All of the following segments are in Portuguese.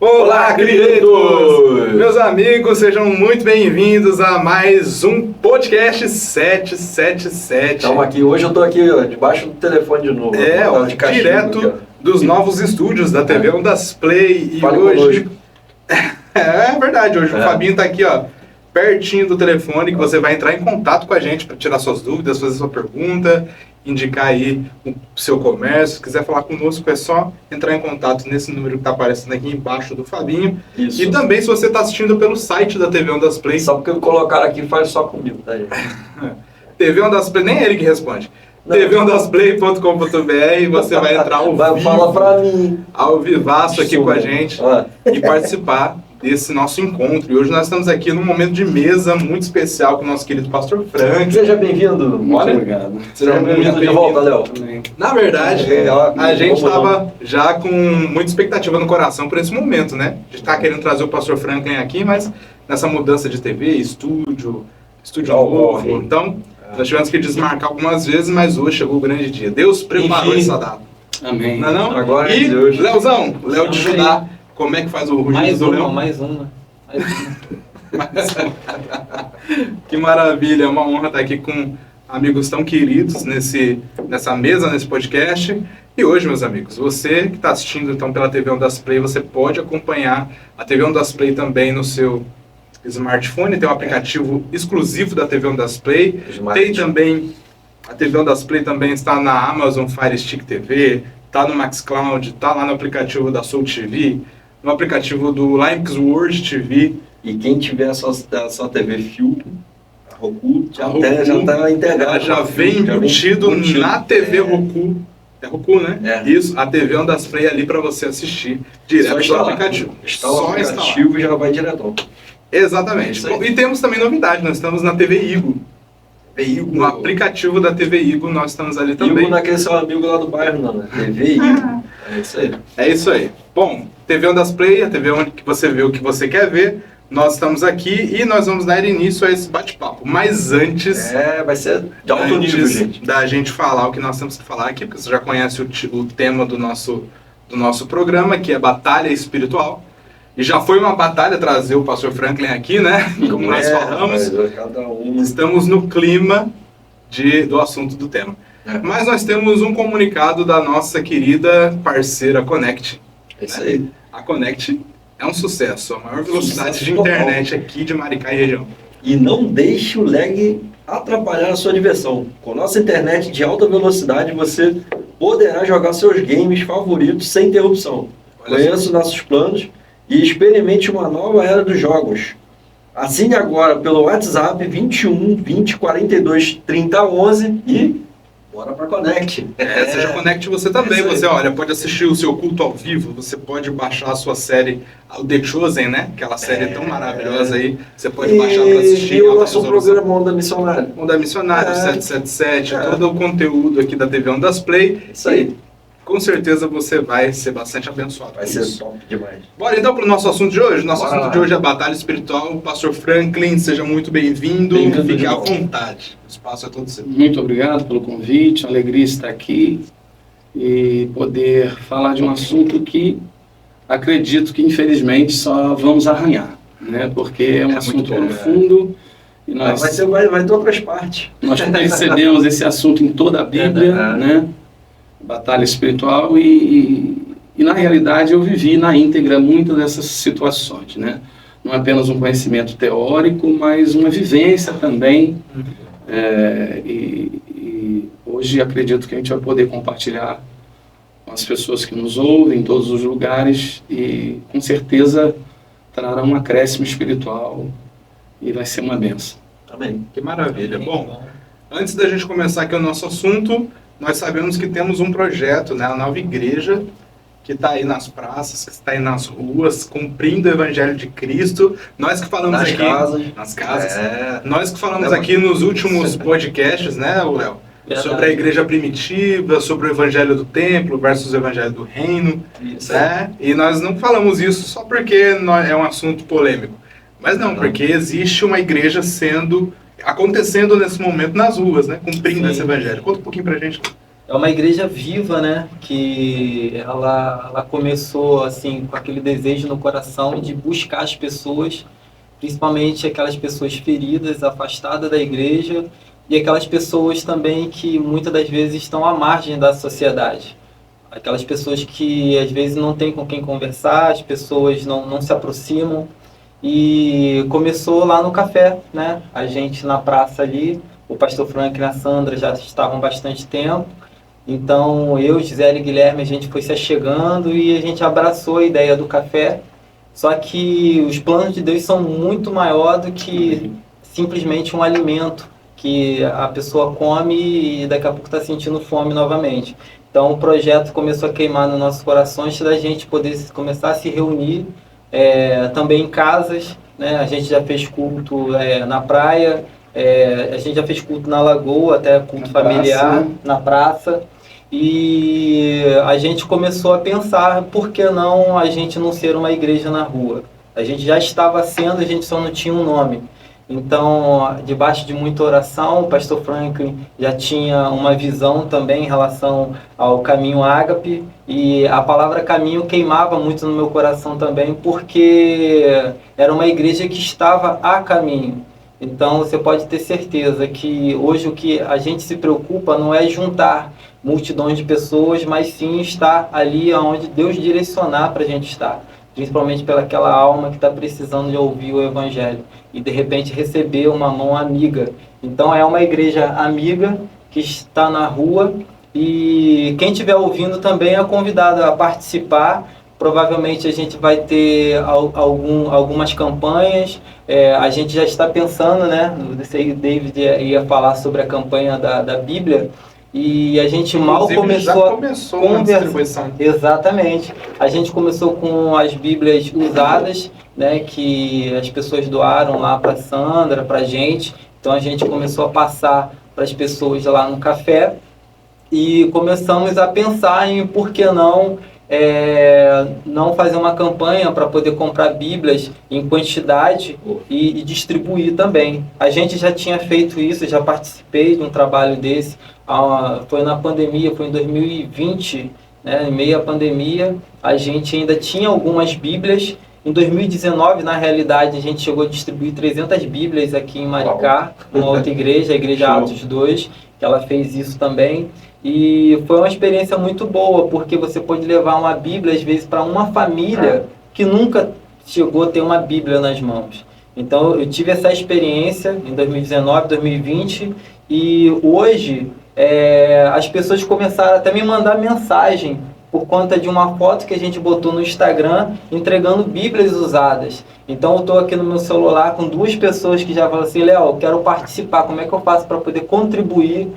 Olá, queridos! Meus amigos, sejam muito bem-vindos a mais um podcast 777. Estamos aqui, hoje eu estou aqui debaixo do telefone de novo. Direto dos novos estúdios da TV Ondas Play. E Fale hoje... É verdade, hoje o Fabinho está aqui, ó, pertinho do telefone, que você vai entrar em contato com a gente para tirar suas dúvidas, fazer sua pergunta, indicar aí o seu comércio. Se quiser falar conosco, é só entrar em contato nesse número que está aparecendo aqui embaixo do Fabinho. Isso. E também, se você está assistindo pelo site da TV Ondas Play... Só porque colocaram aqui faz só comigo, tá, gente? TV Ondas Play, nem é ele que responde. tvondasplay.com.br, você vai entrar ao vivo, fala pra mim, ao vivaço aqui com a gente e participar desse nosso encontro. E hoje nós estamos aqui num momento de mesa muito especial com o nosso querido pastor Frank. Seja bem-vindo. Muito obrigado. Seja bem-vindo de volta, Léo. Na verdade, a gente estava já com muita expectativa no coração por esse momento, né? A gente estava querendo trazer o pastor Franklin aqui, mas nessa mudança de TV, estúdio novo, então nós tivemos que desmarcar algumas vezes, mas hoje chegou o grande dia. Deus preparou essa data. Amém. Não é não? Agora e é de hoje. Léozão, Léo de Judá, como é que faz o rugido do Léo? Mais uma. Que maravilha, é uma honra estar aqui com amigos tão queridos nessa mesa, nesse podcast. E hoje, meus amigos, você que está assistindo então pela TV Ondas Play, você pode acompanhar a TV Ondas Play também no seu smartphone. Tem um aplicativo exclusivo da TV Ondas Play. Tem também, a TV Ondas Play também está na Amazon Fire Stick TV, está no Maxcloud, está lá no aplicativo da Soul TV, no aplicativo do Limexworld TV. E quem tiver a sua TV Fio, a Roku, já está integrado. Já vem embutido na TV Roku. É Roku, né? É. Isso, a TV Ondas Play ali para você assistir direto do aplicativo. Só o aplicativo e já vai direto. Exatamente. E temos também novidade, nós estamos na TV Igo. No aplicativo da TV Igo, nós estamos ali também. Igo não é aquele seu amigo lá do bairro, não, né? TV Igo. É isso aí. É isso aí. Bom, TV Ondas Play, a TV onde você vê o que você quer ver. Nós estamos aqui e nós vamos dar início a esse bate-papo. Mas antes... vai ser de alto nível, gente. Da gente falar o que nós temos que falar aqui, porque você já conhece o tema do nosso programa, que é Batalha Espiritual. E já foi uma batalha trazer o pastor Franklin aqui, né? Como nós falamos. Estamos no clima do assunto do tema. Mas nós temos um comunicado da nossa querida parceira Connect. É isso aí. A Connect é um sucesso. A maior velocidade de internet aqui de Maricá e região. E não deixe o lag atrapalhar a sua diversão. Com nossa internet de alta velocidade, você poderá jogar seus games favoritos sem interrupção. Conheça nossos planos e experimente uma nova era dos jogos. Assine agora pelo WhatsApp 21 20 42 30 11 e bora para Connect. Seja Connect você também. Você pode assistir o seu culto ao vivo, você pode baixar a sua série, o The Chosen, né? Aquela série tão maravilhosa aí. Você pode baixar para assistir. E o nosso programa Onda Missionário. Onda Missionário, 777, todo o conteúdo aqui da TV Ondas Play. Isso aí. Com certeza você vai ser bastante abençoado. Vai ser top demais. Bora então para o nosso assunto de hoje. Nosso assunto de hoje é Batalha Espiritual. Pastor Franklin, seja muito bem-vindo. Fique à vontade. O espaço é todo seu. Muito obrigado pelo convite. Uma alegria estar aqui e poder falar de um assunto que acredito que, infelizmente, só vamos arranhar, né? Porque é um assunto profundo. E nós vai ter outras partes. Nós percebemos esse assunto em toda a Bíblia, né? Batalha espiritual e na realidade eu vivi na íntegra muitas dessas situações, né? Não apenas um conhecimento teórico, mas uma vivência também. E hoje acredito que a gente vai poder compartilhar com as pessoas que nos ouvem em todos os lugares e com certeza trará um acréscimo espiritual e vai ser uma bênção. Amém. Que maravilha. Bom, antes da gente começar aqui o nosso assunto, nós sabemos que temos um projeto, né, a nova igreja, que está aí nas praças, que está aí nas ruas, cumprindo o Evangelho de Cristo. Nós que falamos nas aqui... Nas casas. Nós que falamos aqui nos últimos podcasts, né, Léo? Sobre a igreja primitiva, sobre o Evangelho do Templo versus o Evangelho do Reino. Né? E nós não falamos isso só porque é um assunto polêmico. Mas não, porque existe uma igreja acontecendo nesse momento nas ruas, né? Cumprindo esse evangelho. Conta um pouquinho pra gente. É uma igreja viva, né? Que ela começou assim com aquele desejo no coração de buscar as pessoas, principalmente aquelas pessoas feridas, afastadas da igreja, e aquelas pessoas também que muitas das vezes estão à margem da sociedade. Aquelas pessoas que às vezes não têm com quem conversar, as pessoas não se aproximam. E começou lá no café, né? A gente na praça ali, o pastor Frank e a Sandra já estavam há bastante tempo. Então eu, Gisele e Guilherme, a gente foi se achegando e a gente abraçou a ideia do café. Só que os planos de Deus são muito maior do que simplesmente um alimento que a pessoa come e daqui a pouco está sentindo fome novamente. Então o projeto começou a queimar no nosso coração antes da gente poder começar a se reunir também em casas, né? A gente já fez culto na praia, a gente já fez culto na lagoa, até culto familiar, na praça. E a gente começou a pensar, por que não a gente não ser uma igreja na rua? A gente já estava sendo, a gente só não tinha um nome. Então, debaixo de muita oração, o pastor Franklin já tinha uma visão também em relação ao caminho ágape, e a palavra caminho queimava muito no meu coração também, porque era uma igreja que estava a caminho. Então, você pode ter certeza que hoje o que a gente se preocupa não é juntar multidões de pessoas, mas sim estar ali onde Deus direcionar para a gente estar, principalmente pelaquela alma que está precisando de ouvir o Evangelho e de repente receber uma mão amiga. Então é uma igreja amiga que está na rua, e quem estiver ouvindo também é convidado a participar. Provavelmente a gente vai ter algumas campanhas, a gente já está pensando, né? O David ia falar sobre a campanha da Bíblia, e a gente mal começou a conversar. Exatamente. A gente começou com as Bíblias usadas, né, que as pessoas doaram lá para Sandra, para a gente. Então a gente começou a passar para as pessoas lá no café e começamos a pensar em por que não fazer uma campanha para poder comprar Bíblias em quantidade e distribuir também. A gente já tinha feito isso, já participei de um trabalho desse, foi na pandemia, foi em 2020, né, em meio à pandemia, a gente ainda tinha algumas Bíblias. Em 2019, na realidade, a gente chegou a distribuir 300 Bíblias aqui em Maricá, uma outra igreja, a Igreja Atos 2, que ela fez isso também. E foi uma experiência muito boa, porque você pode levar uma Bíblia, às vezes, para uma família que nunca chegou a ter uma Bíblia nas mãos. Então, eu tive essa experiência em 2019, 2020, e hoje as pessoas começaram até a me mandar mensagem por conta de uma foto que a gente botou no Instagram entregando Bíblias usadas. Então eu estou aqui no meu celular com 2 pessoas que já falam assim: Léo, eu quero participar, como é que eu faço para poder contribuir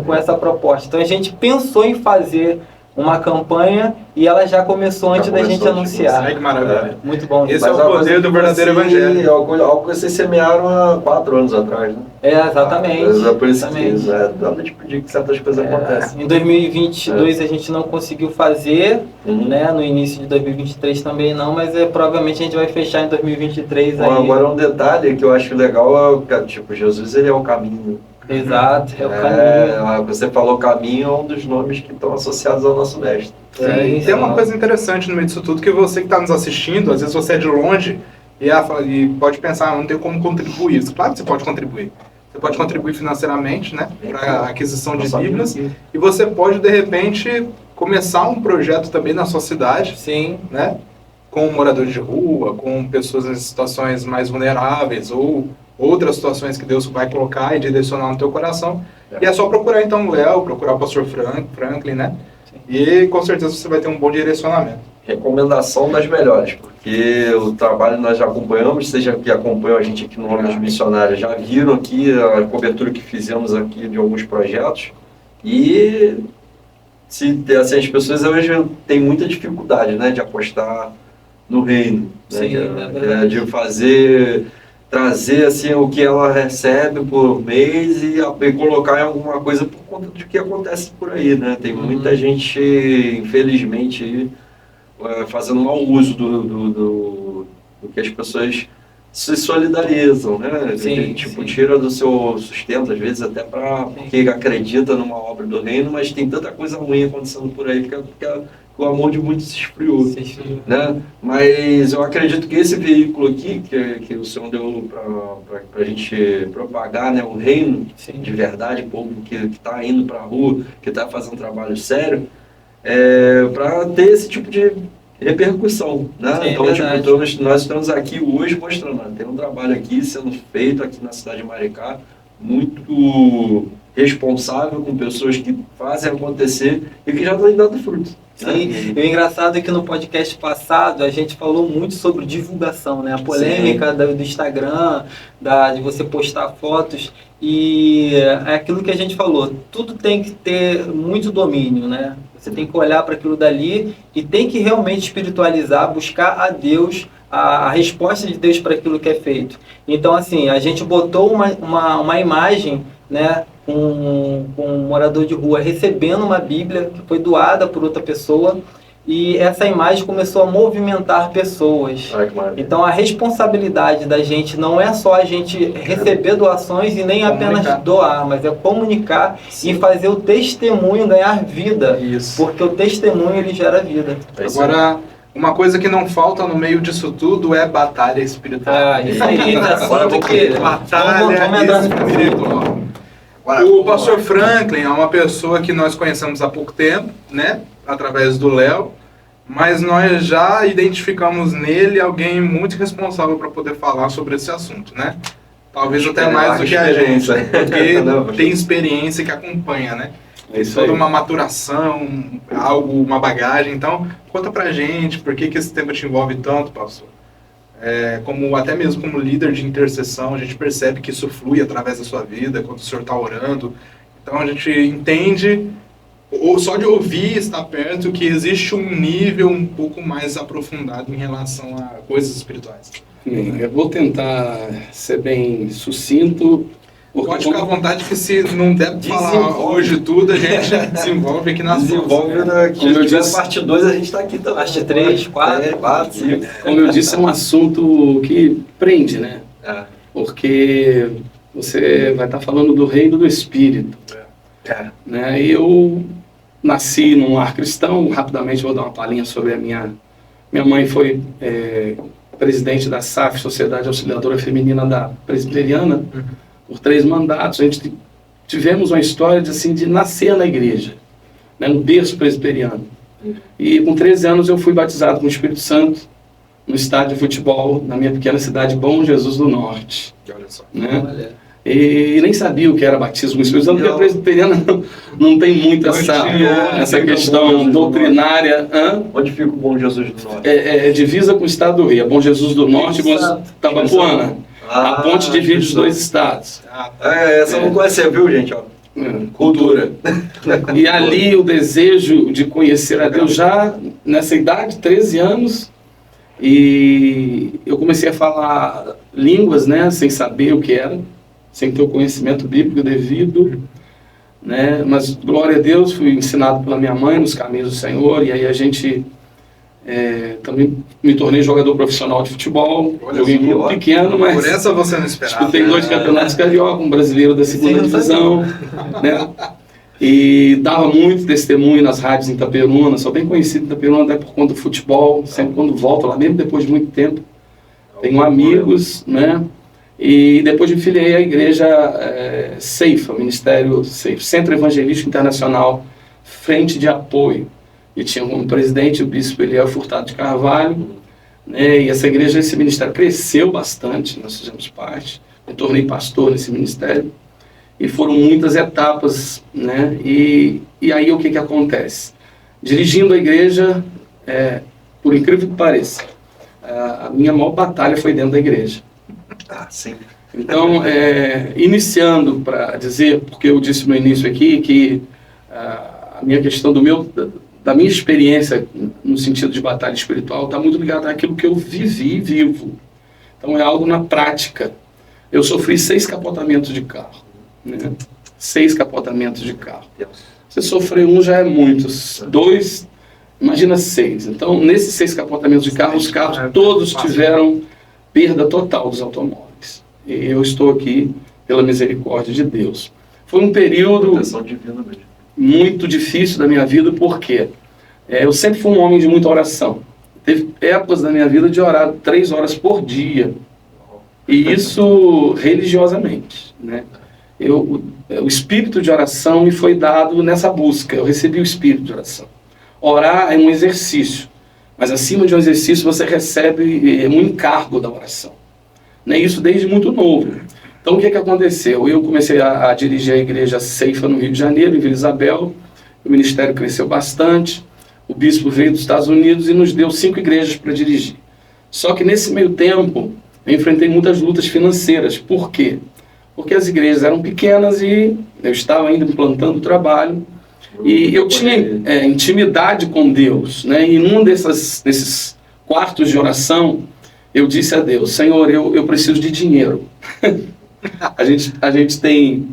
com essa proposta? Então a gente pensou em fazer uma campanha e ela já começou antes da gente anunciar. Ai, que maravilha. Muito bom. Esse é o poder do verdadeiro evangelho. Algo que vocês semearam há 4 anos atrás, né? Exatamente. É por isso que dá pra te pedir que certas coisas acontecem. Em 2022 a gente não conseguiu fazer, né? No início de 2023 também não, mas provavelmente a gente vai fechar em 2023 aí. Agora um detalhe que eu acho legal é que, Jesus, ele é o caminho. Exato, é o caminho. Você falou caminho, é um dos nomes que estão associados ao nosso mestre. E tem uma coisa interessante no meio disso tudo, que você que está nos assistindo, às vezes você é de longe e pode pensar, não tem como contribuir. Claro que você pode contribuir. Você pode contribuir financeiramente, né, para a aquisição de Bíblias, e você pode, de repente, começar um projeto também na sua cidade. Sim. Né, com moradores de rua, com pessoas em situações mais vulneráveis, ou outras situações que Deus vai colocar e direcionar no teu coração. E é só procurar então o Léo, procurar o pastor Franklin, né? Sim. E com certeza você vai ter um bom direcionamento. Recomendação das melhores, porque o trabalho nós já acompanhamos, seja que acompanham a gente aqui no Homens Missionários, já viram aqui a cobertura que fizemos aqui de alguns projetos, e as pessoas hoje têm muita dificuldade, né, de apostar no reino, sim, né, de trazer assim o que ela recebe por mês e colocar em alguma coisa por conta do que acontece por aí, né? Tem muita gente, infelizmente, fazendo mau uso do que as pessoas se solidarizam, né? Sim, Tipo, sim. tira do seu sustento, às vezes até porque acredita numa obra do reino, mas tem tanta coisa ruim acontecendo por aí, porque o amor de muitos se esfriou. Né? Mas eu acredito que esse veículo aqui, que o Senhor deu para a gente propagar, né, o reino de verdade, o povo que está indo para a rua, que está fazendo um trabalho sério, para ter esse tipo de repercussão. Né? Sim, Então, verdade. nós estamos aqui hoje mostrando, tem um trabalho aqui sendo feito aqui na cidade de Maricá, muito responsável, com pessoas que fazem acontecer e que já estão dando fruto. Sim, e o engraçado é que no podcast passado a gente falou muito sobre divulgação, né? A polêmica do Instagram, de você postar fotos, e é aquilo que a gente falou, tudo tem que ter muito domínio, né? Você tem que olhar para aquilo dali e tem que realmente espiritualizar, buscar a Deus, a resposta de Deus para aquilo que é feito. Então, assim, a gente botou uma imagem, né, com um morador de rua recebendo uma Bíblia que foi doada por outra pessoa, e essa imagem começou a movimentar pessoas. Então a responsabilidade da gente não é só a gente receber doações e nem apenas doar, mas é comunicar e fazer o testemunho ganhar vida. Isso. Porque o testemunho ele gera vida. Agora, uma coisa que não falta no meio disso tudo é batalha espiritual. Isso aí, assunto que batalha espiritual. O pastor Franklin é uma pessoa que nós conhecemos há pouco tempo, né, através do Léo, mas nós já identificamos nele alguém muito responsável para poder falar sobre esse assunto, né? Talvez até mais do que a gente, porque tem experiência que acompanha, né? Toda uma maturação, uma bagagem. Então, conta pra gente por que esse tema te envolve tanto, pastor. Até mesmo como líder de intercessão, a gente percebe que isso flui através da sua vida, quando o senhor está orando. Então a gente entende, ou só de ouvir, estar perto, que existe um nível um pouco mais aprofundado em relação a coisas espirituais. Eu vou tentar ser bem sucinto. Pode ficar à vontade que se não der para falar hoje tudo, a gente desenvolve aqui nas próximas. Como eu disse, parte 2 a gente está aqui também. Parte 3, 4, 5. Como eu disse, é um assunto que prende, né? Porque você vai estar falando do reino do Espírito. Né? Eu nasci num lar cristão, rapidamente vou dar uma palhinha sobre a minha mãe foi presidente da SAF, Sociedade Auxiliadora Feminina da Presbiteriana, por 3 mandatos. A gente tivemos uma história de nascer na igreja, né, no berço presbiteriano. E com 13 anos eu fui batizado com o Espírito Santo no estádio de futebol na minha pequena cidade, Bom Jesus do Norte. Olha só. Né? E nem sabia o que era batismo com o Espírito Santo, porque a presbiteriana não tem muito essa questão doutrinária. Onde fica o Bom Jesus do Norte? É divisa com o estado do Rio, é Bom Jesus do Norte e Tabapuana. A ponte divide os 2 estados. Essa eu não conhecia, viu, gente? Cultura. E ali o desejo de conhecer a Deus já nessa idade, 13 anos, e eu comecei a falar línguas, né, sem saber o que era, sem ter o conhecimento bíblico devido, né, mas glória a Deus, fui ensinado pela minha mãe nos caminhos do Senhor, e aí a gente também me tornei jogador profissional de futebol. Joguei em grupo pequeno, mas por essa você não esperava. Disputei 2 campeonatos carioca, um brasileiro da 2ª divisão, né? E dava muito testemunho nas rádios em Itaperuna, sou bem conhecido em Itaperuna até por conta do futebol, sempre quando volto lá, mesmo depois de muito tempo. Tenho amigos, né? E depois me filiei à igreja Ceifa, Ministério Ceifa, Centro Evangelístico Internacional, Frente de Apoio. E tinha como presidente o bispo Eliel Furtado de Carvalho, né? E essa igreja, esse ministério cresceu bastante, nós fizemos parte, me tornei pastor nesse ministério, e foram muitas etapas, né? E aí o que acontece? Dirigindo a igreja, por incrível que pareça, a minha maior batalha foi dentro da igreja. Sim. Então, iniciando para dizer, porque eu disse no início aqui que a minha questão da minha experiência no sentido de batalha espiritual está muito ligada àquilo que eu vivi e vivo. Então é algo na prática. Eu sofri 6 capotamentos de carro. Né? 6 capotamentos de carro. Você sofrer um já é muito. 2, imagina 6. Então nesses 6 capotamentos de carro, os carros todos tiveram perda total dos automóveis. E eu estou aqui pela misericórdia de Deus. Foi um período muito difícil da minha vida, porque eu sempre fui um homem de muita oração. Teve épocas da minha vida de orar 3 horas por dia. E isso religiosamente, né? O espírito de oração me foi dado nessa busca. Eu recebi o espírito de oração. Orar é um exercício, mas acima de um exercício você recebe um encargo da oração, né? Isso desde muito novo. Então o que aconteceu? Eu comecei a dirigir a igreja Ceifa no Rio de Janeiro, em Vila Isabel. O ministério cresceu bastante. O bispo veio dos Estados Unidos e nos deu 5 igrejas para dirigir. Só que nesse meio tempo eu enfrentei muitas lutas financeiras. Por quê? Porque as igrejas eram pequenas e eu estava ainda implantando o trabalho. E eu tinha intimidade com Deus, né? E num desses quartos de oração, eu disse a Deus: Senhor, eu preciso de dinheiro. A gente tem...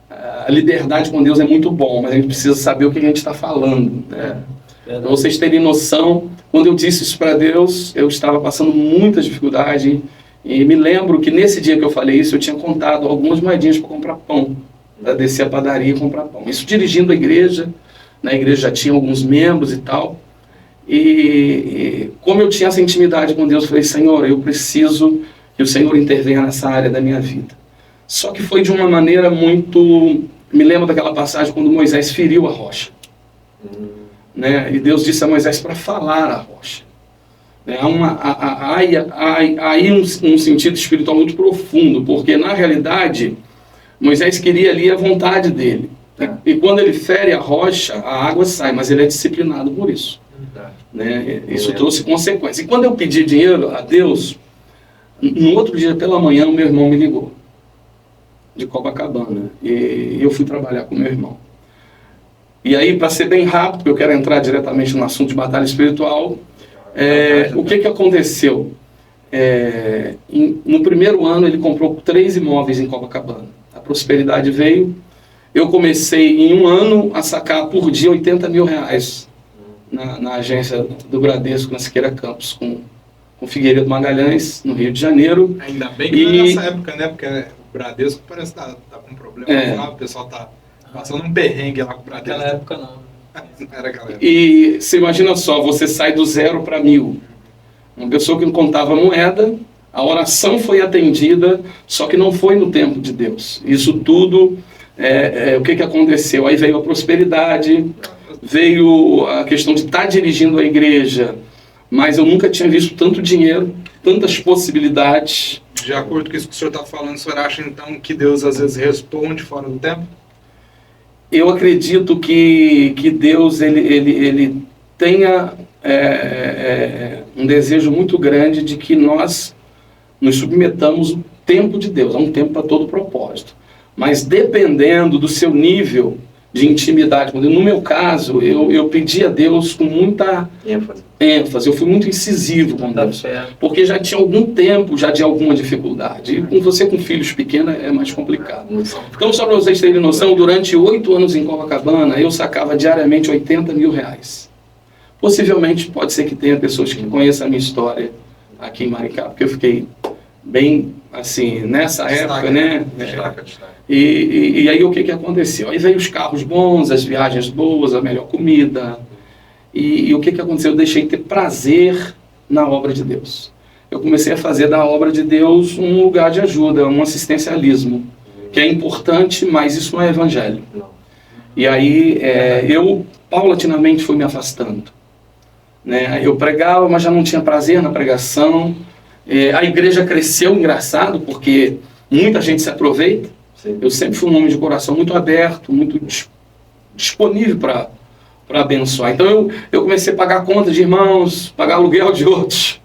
A liberdade com Deus é muito bom, mas a gente precisa saber o que a gente está falando, né? Para vocês terem noção, quando eu disse isso para Deus, eu estava passando muita dificuldade. E me lembro que nesse dia que eu falei isso, eu tinha contado algumas moedinhas para comprar pão, para descer a padaria e comprar pão. Isso dirigindo a igreja, na igreja já tinha alguns membros e tal. E como eu tinha essa intimidade com Deus, eu falei: Senhor, eu preciso que o Senhor intervenha nessa área da minha vida. Só que foi de uma maneira muito... Me lembro daquela passagem quando Moisés feriu a rocha. Né? E Deus disse a Moisés para falar a rocha. Há aí um sentido espiritual muito profundo, porque na realidade Moisés queria ali a vontade dele. E quando ele fere a rocha, a água sai, mas ele é disciplinado por isso. Né? Isso trouxe consequências. E quando eu pedi dinheiro a Deus, no outro dia pela manhã o meu irmão me ligou, de Copacabana, e eu fui trabalhar com meu irmão. E aí, para ser bem rápido, porque eu quero entrar diretamente no assunto de batalha espiritual, o que aconteceu? No primeiro ano ele comprou 3 imóveis em Copacabana. A prosperidade veio. Eu comecei em um ano a sacar por dia 80 mil reais na agência do Bradesco, na Siqueira Campos, com Figueiredo Magalhães, no Rio de Janeiro. Ainda bem que não é nessa época, né? Porque o Bradesco parece que tá com um problema lá, o pessoal tá passando um perrengue lá com o Bradesco. Naquela época não. Era aquela época. E você imagina só, você sai do 0 para 1000. Uma pessoa que não contava moeda, a oração foi atendida, só que não foi no tempo de Deus. Isso tudo, o que aconteceu? Aí veio a prosperidade, veio a questão de estar dirigindo a igreja, mas eu nunca tinha visto tanto dinheiro, tantas possibilidades. De acordo com isso que o senhor está falando, o senhor acha então que Deus às vezes responde fora do tempo? Eu acredito que Deus ele tenha um desejo muito grande de que nós nos submetamos ao tempo de Deus. Há um tempo para todo propósito. Mas dependendo do seu nível de intimidade com Deus, no meu caso, eu pedi a Deus com muita ênfase. Eu fui muito incisivo com Deus. Porque já tinha algum tempo já de alguma dificuldade. E com você com filhos pequenos é mais complicado. Então, só para vocês terem noção, durante 8 anos em Copacabana, eu sacava diariamente 80 mil reais. Possivelmente, pode ser que tenha pessoas que conheçam a minha história aqui em Maricá, porque eu fiquei bem, assim, nessa época, né? E aí o que aconteceu? Aí veio os carros bons, as viagens boas, a melhor comida. E o que aconteceu? Eu deixei de ter prazer na obra de Deus. Eu comecei a fazer da obra de Deus um lugar de ajuda, um assistencialismo, que é importante, mas isso não é evangelho. E aí eu paulatinamente fui me afastando. Né? Eu pregava, mas já não tinha prazer na pregação. A igreja cresceu, engraçado, porque muita gente se aproveita. Eu sempre fui um homem de coração muito aberto, muito disponível para abençoar. Então eu comecei a pagar contas de irmãos, pagar aluguel de outros.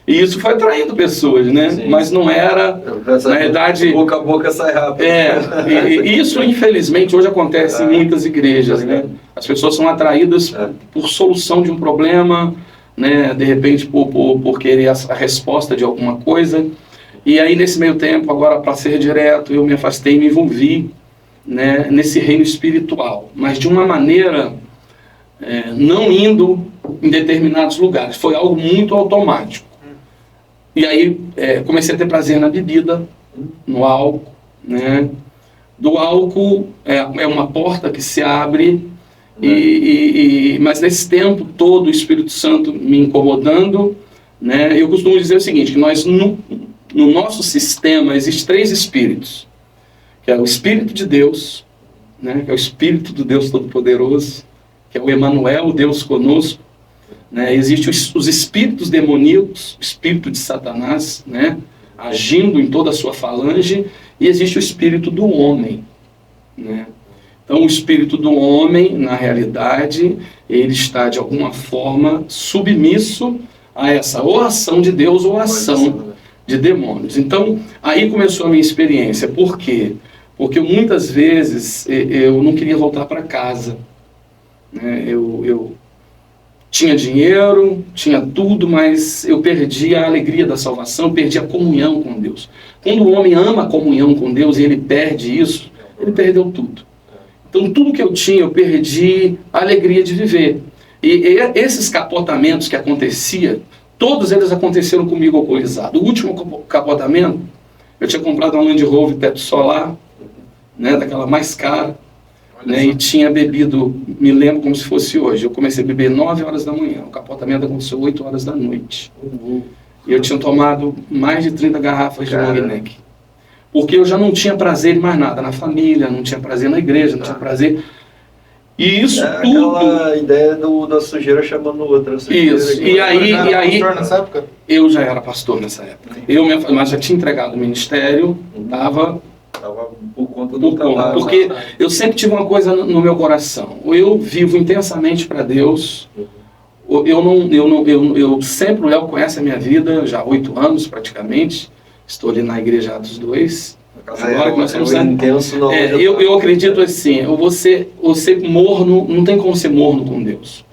E isso foi atraindo pessoas, né? Sim. Mas não era, na verdade... Boca a boca sai rápido. E isso, infelizmente, hoje acontece em muitas igrejas, né? As pessoas são atraídas por solução de um problema, né? De repente por querer a resposta de alguma coisa. E aí, nesse meio tempo, agora, para ser direto, eu me afastei e me envolvi, né, nesse reino espiritual. Mas de uma maneira, não indo em determinados lugares. Foi algo muito automático. E aí comecei a ter prazer na bebida, no álcool, né? Do álcool é uma porta que se abre, mas nesse tempo todo o Espírito Santo me incomodando, né? Eu costumo dizer o seguinte, que nós no nosso sistema existem 3 espíritos, que é o Espírito de Deus, né? Que é o Espírito do Deus Todo-Poderoso, que é o Emanuel, o Deus conosco, né? Existem os espíritos demoníacos, o espírito de Satanás, né? Agindo em toda a sua falange, e existe o espírito do homem, né? Então o espírito do homem, na realidade, ele está de alguma forma submisso a essa ou ação de Deus ou ação de demônios. Então aí começou a minha experiência. Por quê? Porque muitas vezes eu não queria voltar para casa, né? Eu tinha dinheiro, tinha tudo, mas eu perdi a alegria da salvação, eu perdi a comunhão com Deus. Quando o homem ama a comunhão com Deus e ele perde isso, ele perdeu tudo. Então tudo que eu tinha, eu perdi a alegria de viver. E esses capotamentos que aconteciam, todos eles aconteceram comigo alcoolizado. O último capotamento, eu tinha comprado uma Land Rover teto solar, né, daquela mais cara, né, e tinha bebido, me lembro como se fosse hoje, eu comecei a beber 9 horas da manhã, o capotamento aconteceu 8 horas da noite. E eu tinha tomado mais de 30 garrafas de long neck. Porque eu já não tinha prazer em mais nada, na família, não tinha prazer na igreja, não tinha prazer. E isso tudo... aquela ideia da sujeira chamando outra. Isso, e aí... pastor nessa época? Eu já era pastor nessa época. Mas já tinha entregado o ministério, estava... por conta do trabalho. Porque eu sempre tive uma coisa no meu coração. Eu vivo intensamente para Deus. Eu sempre, o Léo conhece a minha vida, já há 8 anos praticamente. Estou ali na igreja Atos 2. Agora que nós estamos eu acredito assim, você morno, não tem como ser morno com Deus.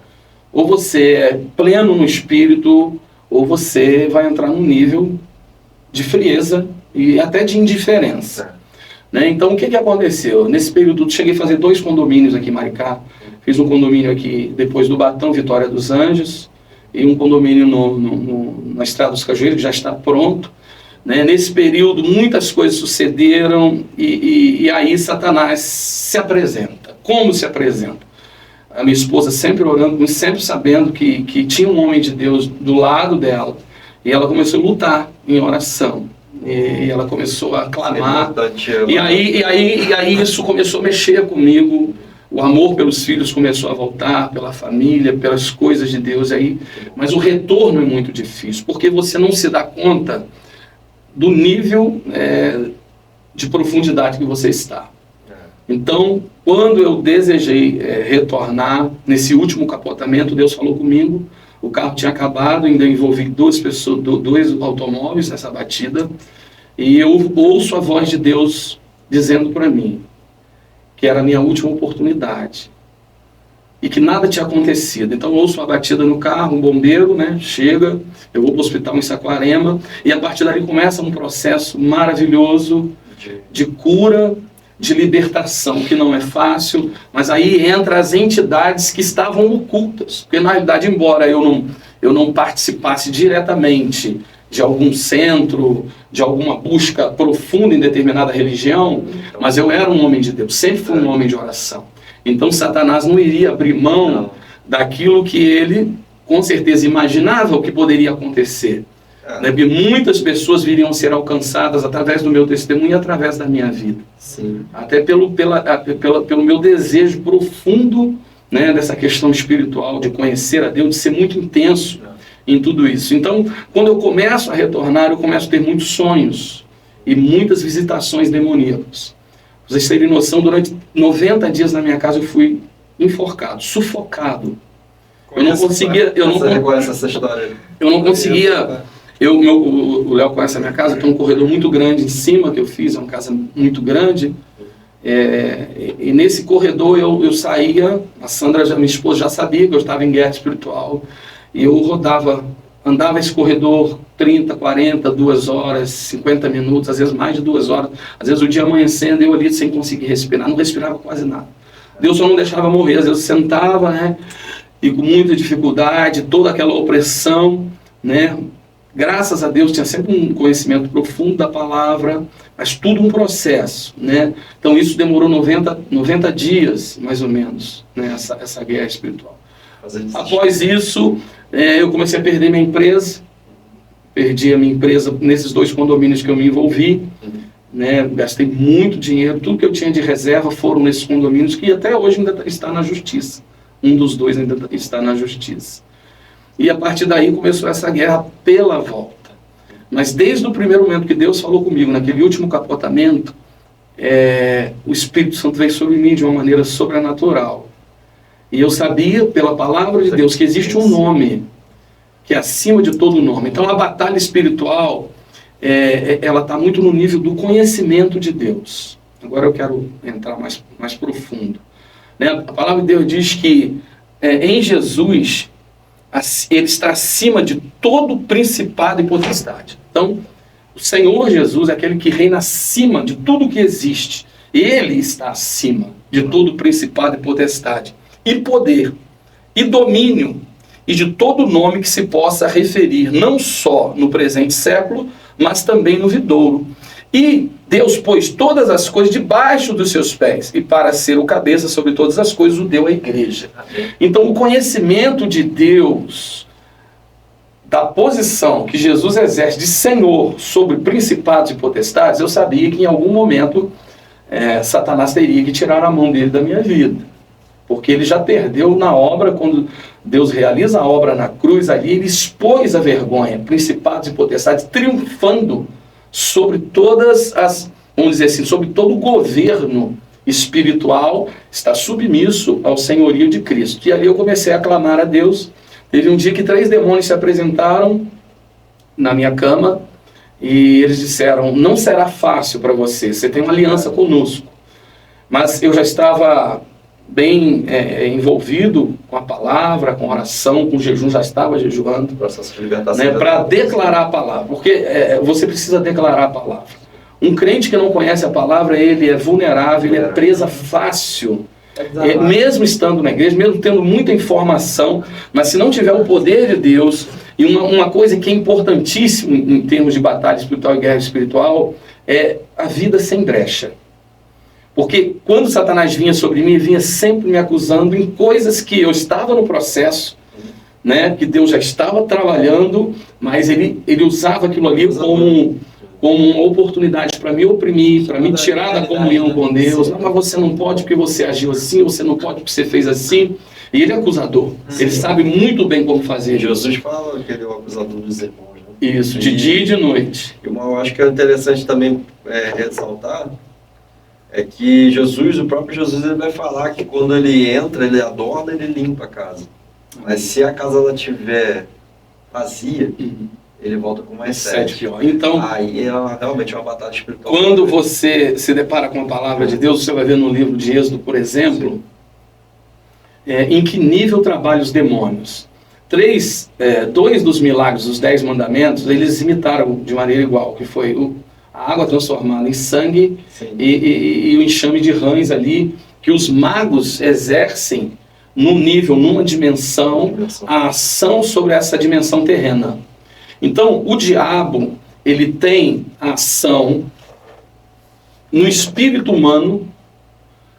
Ou você é pleno no espírito, ou você vai entrar num nível de frieza e até de indiferença. Né? Então, o que aconteceu? Nesse período, cheguei a fazer 2 condomínios aqui em Maricá. Fiz um condomínio aqui depois do Batão, Vitória dos Anjos, e um condomínio na Estrada dos Cajueiros, que já está pronto. Né? Nesse período, muitas coisas sucederam, e aí Satanás se apresenta. Como se apresenta? A minha esposa sempre orando, sempre sabendo que tinha um homem de Deus do lado dela, e ela começou a lutar em oração. E ela começou a clamar, e aí isso começou a mexer comigo. O amor pelos filhos começou a voltar, pela família, pelas coisas de Deus. Mas o retorno é muito difícil, porque você não se dá conta do nível de profundidade que você está. Então, quando eu desejei retornar, nesse último capotamento, Deus falou comigo. O carro tinha acabado, ainda envolvi 2 pessoas, 2 automóveis nessa batida, e eu ouço a voz de Deus dizendo para mim que era a minha última oportunidade e que nada tinha acontecido. Então eu ouço uma batida no carro, um bombeiro, né, chega, eu vou para o hospital em Saquarema, e a partir dali começa um processo maravilhoso de cura, de libertação, que não é fácil, mas aí entra as entidades que estavam ocultas, porque na realidade, embora eu não participasse diretamente de algum centro, de alguma busca profunda em determinada religião, mas eu era um homem de Deus, sempre fui um homem de oração. Então Satanás não iria abrir mão daquilo que ele, com certeza, imaginava o que poderia acontecer. Né? Muitas pessoas viriam ser alcançadas através do meu testemunho e através da minha vida. Sim. Até pelo meu desejo profundo, né, dessa questão espiritual, de conhecer a Deus, de ser muito intenso em tudo isso. Então, quando eu começo a retornar, eu começo a ter muitos sonhos e muitas visitações demoníacas. Vocês terem noção, durante 90 dias na minha casa eu fui enforcado, sufocado. Eu não conseguia... Eu não conseguia... O Léo conhece a minha casa, tem um corredor muito grande em cima que eu fiz, é uma casa muito grande. E nesse corredor eu saía, a Sandra, minha esposa, já sabia que eu estava em guerra espiritual. E eu andava esse corredor 30, 40, 2 horas, 50 minutos, às vezes mais de 2 horas. Às vezes o dia amanhecendo, eu ali sem conseguir respirar, não respirava quase nada. Deus só não deixava morrer, às vezes eu sentava, né, e com muita dificuldade, toda aquela opressão, né, graças a Deus, tinha sempre um conhecimento profundo da palavra, mas tudo um processo, né? Então isso demorou 90 dias, mais ou menos, né? Essa guerra espiritual. Após isso, eu comecei a perder minha empresa. Perdi a minha empresa nesses 2 condomínios que eu me envolvi, né? Gastei muito dinheiro, tudo que eu tinha de reserva foram nesses condomínios, que até hoje ainda está na justiça. Um dos 2 ainda está na justiça. E a partir daí começou essa guerra pela volta. Mas desde o primeiro momento que Deus falou comigo, naquele último capotamento, o Espírito Santo veio sobre mim de uma maneira sobrenatural. E eu sabia, pela palavra de Deus, que existe um nome que é acima de todo nome. Então a batalha espiritual, ela está muito no nível do conhecimento de Deus. Agora eu quero entrar mais profundo. Né? A palavra de Deus diz que em Jesus, ele está acima de todo principado e potestade. Então, o Senhor Jesus é aquele que reina acima de tudo que existe. Ele está acima de todo principado e potestade, e poder, e domínio, e de todo nome que se possa referir, não só no presente século, mas também no vindouro. E Deus pôs todas as coisas debaixo dos seus pés, e para ser o cabeça sobre todas as coisas, o deu à igreja. Então, o conhecimento de Deus, da posição que Jesus exerce de Senhor sobre principados e potestades, eu sabia que em algum momento Satanás teria que tirar a mão dele da minha vida. Porque ele já perdeu na obra, quando Deus realiza a obra na cruz ali, ele expôs a vergonha, principados e potestades, triunfando sobre todas as, vamos dizer assim, sobre todo o governo espiritual, está submisso ao senhorio de Cristo. E ali eu comecei a clamar a Deus. Teve um dia que 3 demônios se apresentaram na minha cama, e eles disseram: não será fácil para você, você tem uma aliança conosco. Mas eu já estava bem envolvido com a palavra, com a oração, com o jejum, já estava jejuando, Processo de libertação, né, para declarar a palavra, porque você precisa declarar a palavra. Um crente que não conhece a palavra, ele é vulnerável, ele é presa fácil, mesmo estando na igreja, mesmo tendo muita informação, mas se não tiver o poder de Deus. E uma coisa que é importantíssima em termos de batalha espiritual e guerra espiritual é a vida sem brecha. Porque quando Satanás vinha sobre mim, vinha sempre me acusando em coisas que eu estava no processo, né, que Deus já estava trabalhando, mas ele usava aquilo ali como uma oportunidade para me oprimir, para me tirar da comunhão com Deus. Não, mas você não pode porque você agiu assim, você não pode porque você fez assim. E ele é acusador, ele sabe muito bem como fazer. Jesus fala que ele é o acusador dos irmãos, né? Isso, de dia e de noite. E eu acho que é interessante também ressaltar é que Jesus, o próprio Jesus, ele vai falar que quando ele entra, ele adorna, ele limpa a casa. Mas se a casa ela estiver vazia, ele volta com mais 7. Então, aí realmente é uma batalha espiritual. Quando você se depara com a palavra de Deus, você vai ver no livro de Êxodo, por exemplo, em que nível trabalham os demônios. 2 dos milagres, os 10 mandamentos, eles imitaram de maneira igual, que foi a água transformada em sangue e o enxame de rãs ali, que os magos exercem num nível, numa dimensão, a ação sobre essa dimensão terrena. Então, o diabo, ele tem ação no espírito humano,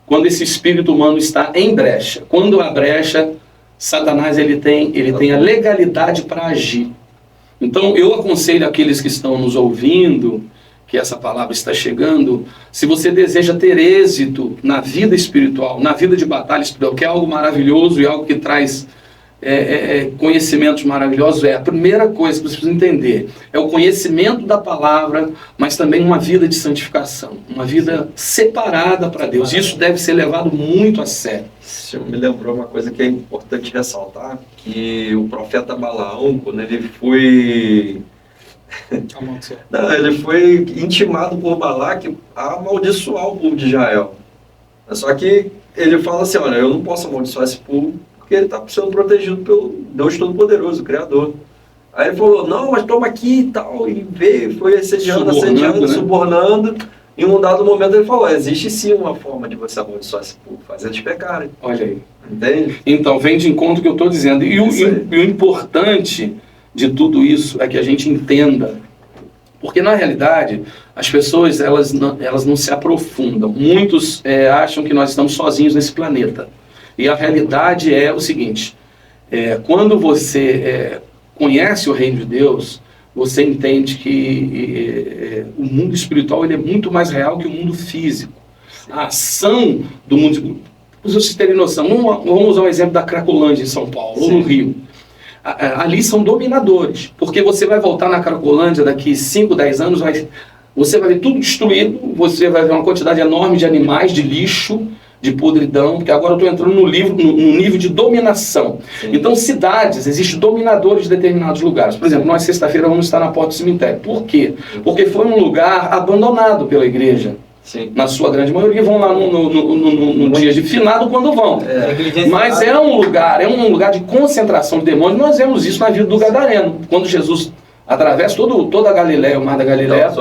quando esse espírito humano está em brecha. Quando há brecha, Satanás ele tem a legalidade para agir. Então, eu aconselho aqueles que estão nos ouvindo, que essa palavra está chegando, se você deseja ter êxito na vida espiritual, na vida de batalha espiritual, que é algo maravilhoso e algo que traz conhecimentos maravilhosos, a primeira coisa que você precisa entender é o conhecimento da palavra, mas também uma vida de santificação, uma vida separada para Deus. Isso deve ser levado muito a sério. Isso me lembrou uma coisa que é importante ressaltar, que o profeta Balaão, quando ele foi... Não, ele foi intimado por Balaque a amaldiçoar o povo de Israel. Só que ele fala assim, olha, eu não posso amaldiçoar esse povo porque ele está sendo protegido pelo Deus Todo-Poderoso, o Criador. Aí ele falou, não, mas toma aqui e tal, e veio, foi assediando, né? Subornando. Em um dado momento ele falou, existe sim uma forma de você amaldiçoar esse povo, fazer eles pecarem. Olha aí. Entende? Então, vem de encontro o que eu estou dizendo. E o importante de tudo isso é que a gente entenda, porque na realidade as pessoas elas não se aprofundam. Muitos acham que nós estamos sozinhos nesse planeta, e a realidade é o seguinte: quando você conhece o reino de Deus, você entende que o mundo espiritual ele é muito mais real que o mundo físico. A ação do mundo... Para vocês terem noção, vamos usar um exemplo da Cracolândia em São Paulo, ou no Rio. Ali são dominadores, porque você vai voltar na Cracolândia daqui 5, 10 anos, você vai ver tudo destruído, você vai ver uma quantidade enorme de animais, de lixo, de podridão, porque agora eu estou entrando no nível de dominação. Sim. Então, cidades, existem dominadores de determinados lugares. Por exemplo, nós sexta-feira vamos estar na porta do cemitério. Por quê? Porque foi um lugar abandonado pela igreja. Sim. Na sua grande maioria vão lá no dia de finado quando vão. Mas é um lugar de concentração de demônios. Nós vemos isso na vida do Gadareno. Quando Jesus atravessa toda a Galileia, o Mar da Galileia,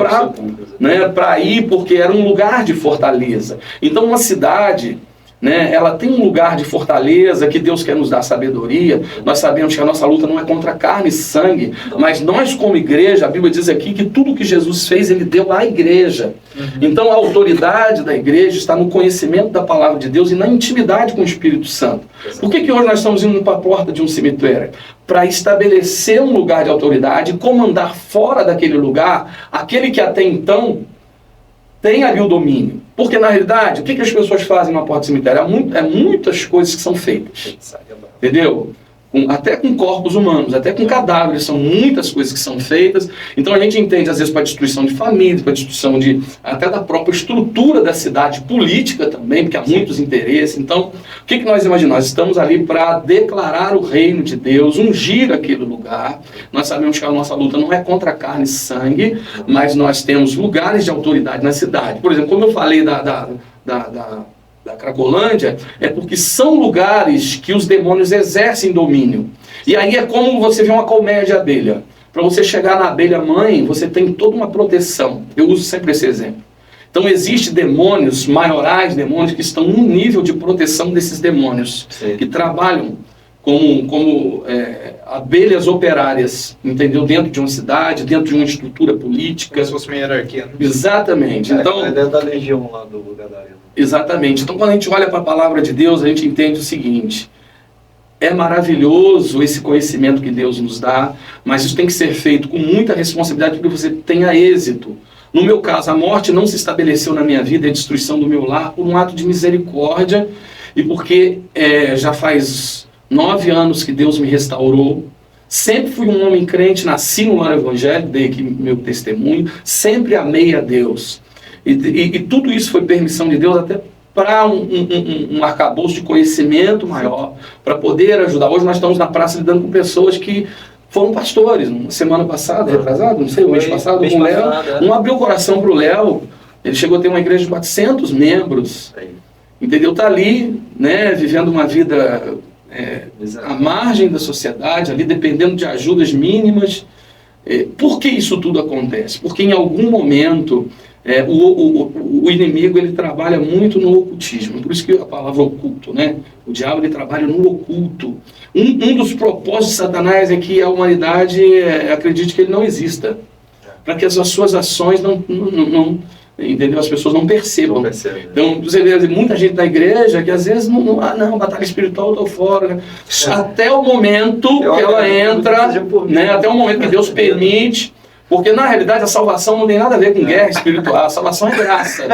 para ir, porque era um lugar de fortaleza. Então uma cidade, né, ela tem um lugar de fortaleza, que Deus quer nos dar sabedoria. Nós sabemos que a nossa luta não é contra carne e sangue, mas nós como igreja, a Bíblia diz aqui que tudo que Jesus fez, Ele deu à igreja. Então a autoridade da igreja está no conhecimento da palavra de Deus e na intimidade com o Espírito Santo. Por que hoje nós estamos indo para a porta de um cemitério? Para estabelecer um lugar de autoridade e comandar fora daquele lugar aquele que até então tem ali o domínio. Porque na realidade, o que as pessoas fazem na porta do cemitério? É muitas coisas que são feitas. Entendeu? Até com corpos humanos, até com cadáveres, são muitas coisas que são feitas. Então a gente entende, às vezes, para a destruição de famílias, para a destruição até da própria estrutura da cidade, política também, porque há muitos interesses. Então, o que nós imaginamos? Nós estamos ali para declarar o reino de Deus, ungir aquele lugar. Nós sabemos que a nossa luta não é contra carne e sangue, mas nós temos lugares de autoridade na cidade. Por exemplo, como eu falei da Cracolândia, é porque são lugares que os demônios exercem domínio. E aí é como você vê uma colmeia de abelha. Para você chegar na abelha mãe, você tem toda uma proteção. Eu uso sempre esse exemplo. Então existem demônios maiorais, demônios que estão no nível de proteção desses demônios. Sim. Que trabalham como abelhas operárias, entendeu? Dentro de uma cidade, dentro de uma estrutura política. Como se fosse uma hierarquia. Né? Exatamente. Então, é dentro da legião lá do Gadareno. Exatamente. Então, quando a gente olha para a palavra de Deus, a gente entende o seguinte: é maravilhoso esse conhecimento que Deus nos dá, mas isso tem que ser feito com muita responsabilidade para que você tenha êxito. No meu caso, a morte não se estabeleceu na minha vida, a destruição do meu lar, por um ato de misericórdia, e porque já faz 9 anos que Deus me restaurou. Sempre fui um homem crente, nasci no lar evangélico, dei aqui meu testemunho, sempre amei a Deus. E tudo isso foi permissão de Deus até para um arcabouço de conhecimento maior, para poder ajudar. Hoje nós estamos na praça lidando com pessoas que foram pastores. Semana passada, retrasado, não sei, o mês passado, com o Léo. Um abriu o coração para o Léo, ele chegou a ter uma igreja de 400 membros. Entendeu? Está ali, né, vivendo uma vida à margem da sociedade, ali dependendo de ajudas mínimas. Por que isso tudo acontece? Porque em algum momento... o inimigo ele trabalha muito no ocultismo, por isso que a palavra oculto, né? O diabo ele trabalha no oculto. Um dos propósitos de Satanás é que a humanidade acredite que ele não exista, para que as suas ações não entendeu? As pessoas não percebam. Então, você vê muita gente da igreja que às vezes não, batalha espiritual, eu estou fora. Né? Até o momento que ela entra, né? Até o momento que Deus permite. Porque, na realidade, a salvação não tem nada a ver com guerra espiritual. A salvação é graça.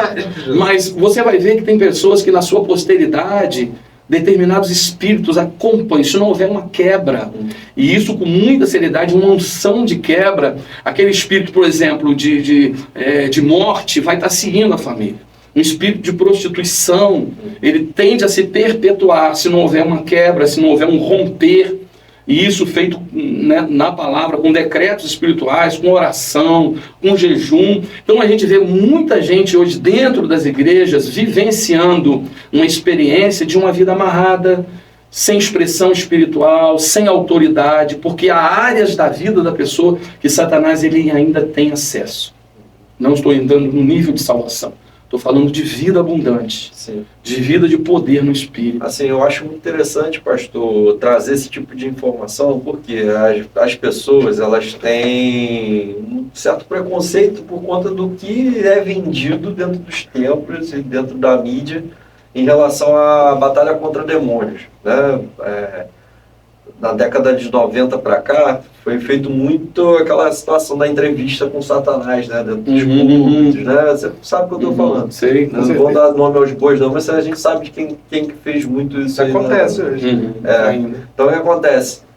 Mas você vai ver que tem pessoas que, na sua posteridade, determinados espíritos acompanham. Se não houver uma quebra, e isso com muita seriedade, uma unção de quebra, aquele espírito, por exemplo, de morte, vai estar seguindo a família. Um espírito de prostituição, ele tende a se perpetuar se não houver uma quebra, se não houver um romper. E isso feito, né, na palavra, com decretos espirituais, com oração, com jejum. Então a gente vê muita gente hoje dentro das igrejas vivenciando uma experiência de uma vida amarrada, sem expressão espiritual, sem autoridade, porque há áreas da vida da pessoa que Satanás ele ainda tem acesso. Não estou entrando no nível de salvação. Estou falando de vida abundante, Sim. de vida de poder no Espírito. Assim, eu acho muito interessante, pastor, trazer esse tipo de informação, porque as pessoas, elas têm um certo preconceito por conta do que é vendido dentro dos templos e dentro da mídia em relação à batalha contra demônios, né? Na década de 90 para cá, foi feito muito aquela situação da entrevista com Satanás, né? Dentro dos cultos, né? Você sabe o que eu estou falando. Sei, com Não certeza. vou dar nome aos bois não, mas a gente sabe de quem que fez muito isso. Isso aí, acontece né? hoje. Ainda. Então o que acontece?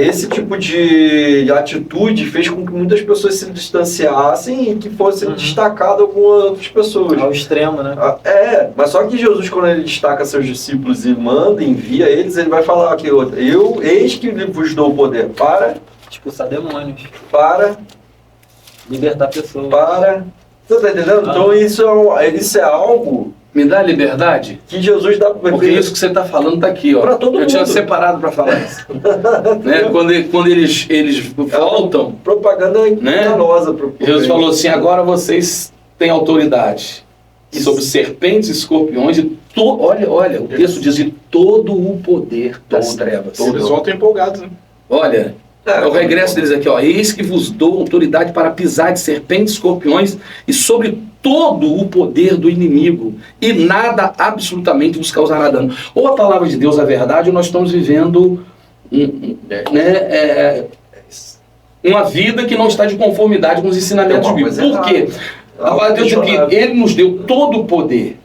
Esse tipo de atitude fez com que muitas pessoas se distanciassem e que fossem destacadas algumas outras pessoas. Ao extremo, né? Mas só que Jesus, quando ele destaca seus discípulos e manda, envia eles, ele vai falar aqui outra. Eis que vos dou o poder para Expulsar demônios, libertar pessoas. Você tá entendendo? Então isso é algo Me dá liberdade? que Jesus dá para Porque isso que você está falando está aqui, ó. Pra todo Eu tinha mundo. separado para falar isso. Né? Quando eles voltam, propaganda enganosa. Jesus falou assim, agora vocês têm autoridade sobre serpentes, escorpiões e olha, o texto diz de todo o poder das trevas. Eles voltam empolgados, né? Olha, é o regresso deles aqui, ó. Eis que vos dou autoridade para pisar de serpentes, escorpiões e sobre todo o poder do inimigo, e nada absolutamente vos causará dano. Ou a palavra de Deus é verdade, ou nós estamos vivendo uma vida que não está de conformidade com os ensinamentos bíblicos. Por quê? A palavra de Deus diz que ele nos deu todo o poder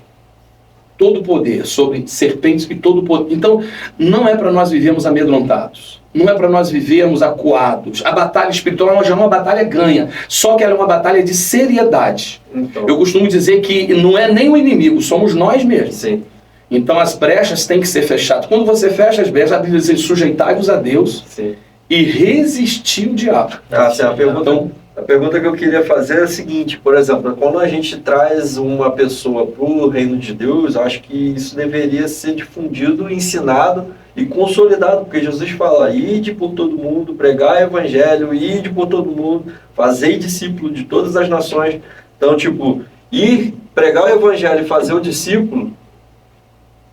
sobre serpentes e todo o poder. Então, não é para nós vivermos amedrontados. Não é para nós vivermos acuados. A batalha espiritual já é uma batalha ganha. Só que ela é uma batalha de seriedade. Então, Eu costumo dizer que não é nem o inimigo, somos nós mesmos. sim. Então as brechas têm que ser fechadas. Quando você fecha as brechas, a Bíblia diz: sujeitai-vos a Deus Sim. e resistir o diabo. Assim, a pergunta que eu queria fazer é a seguinte, por exemplo, quando a gente traz uma pessoa para o reino de Deus, eu acho que isso deveria ser difundido, ensinado e consolidado, porque Jesus fala: ide por todo mundo, pregar o evangelho, ide por todo mundo, fazei discípulo de todas as nações. Então, tipo, ir pregar o evangelho e fazer o discípulo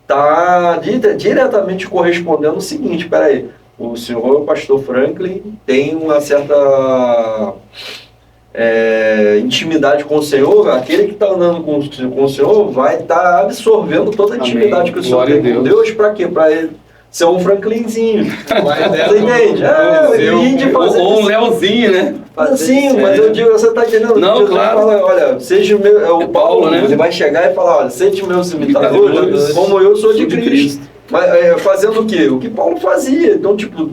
está diretamente correspondendo ao seguinte: peraí, o senhor, o pastor Franklin, tem uma certa intimidade com o Senhor. Aquele que está andando com o Senhor vai estar absorvendo toda a intimidade que o Senhor tem com Deus. Para quê? Para ele ser um Franklinzinho. Você entende? Ou um Leozinho, né? Sim, mas eu digo, você está entendendo? Não, Jesus claro. fala: olha, seja o meu... o Paulo, né? Ele vai chegar e falar: olha, sejam meus imitadores, como eu sou de Cristo. Mas fazendo o quê? O que Paulo fazia. Então, tipo,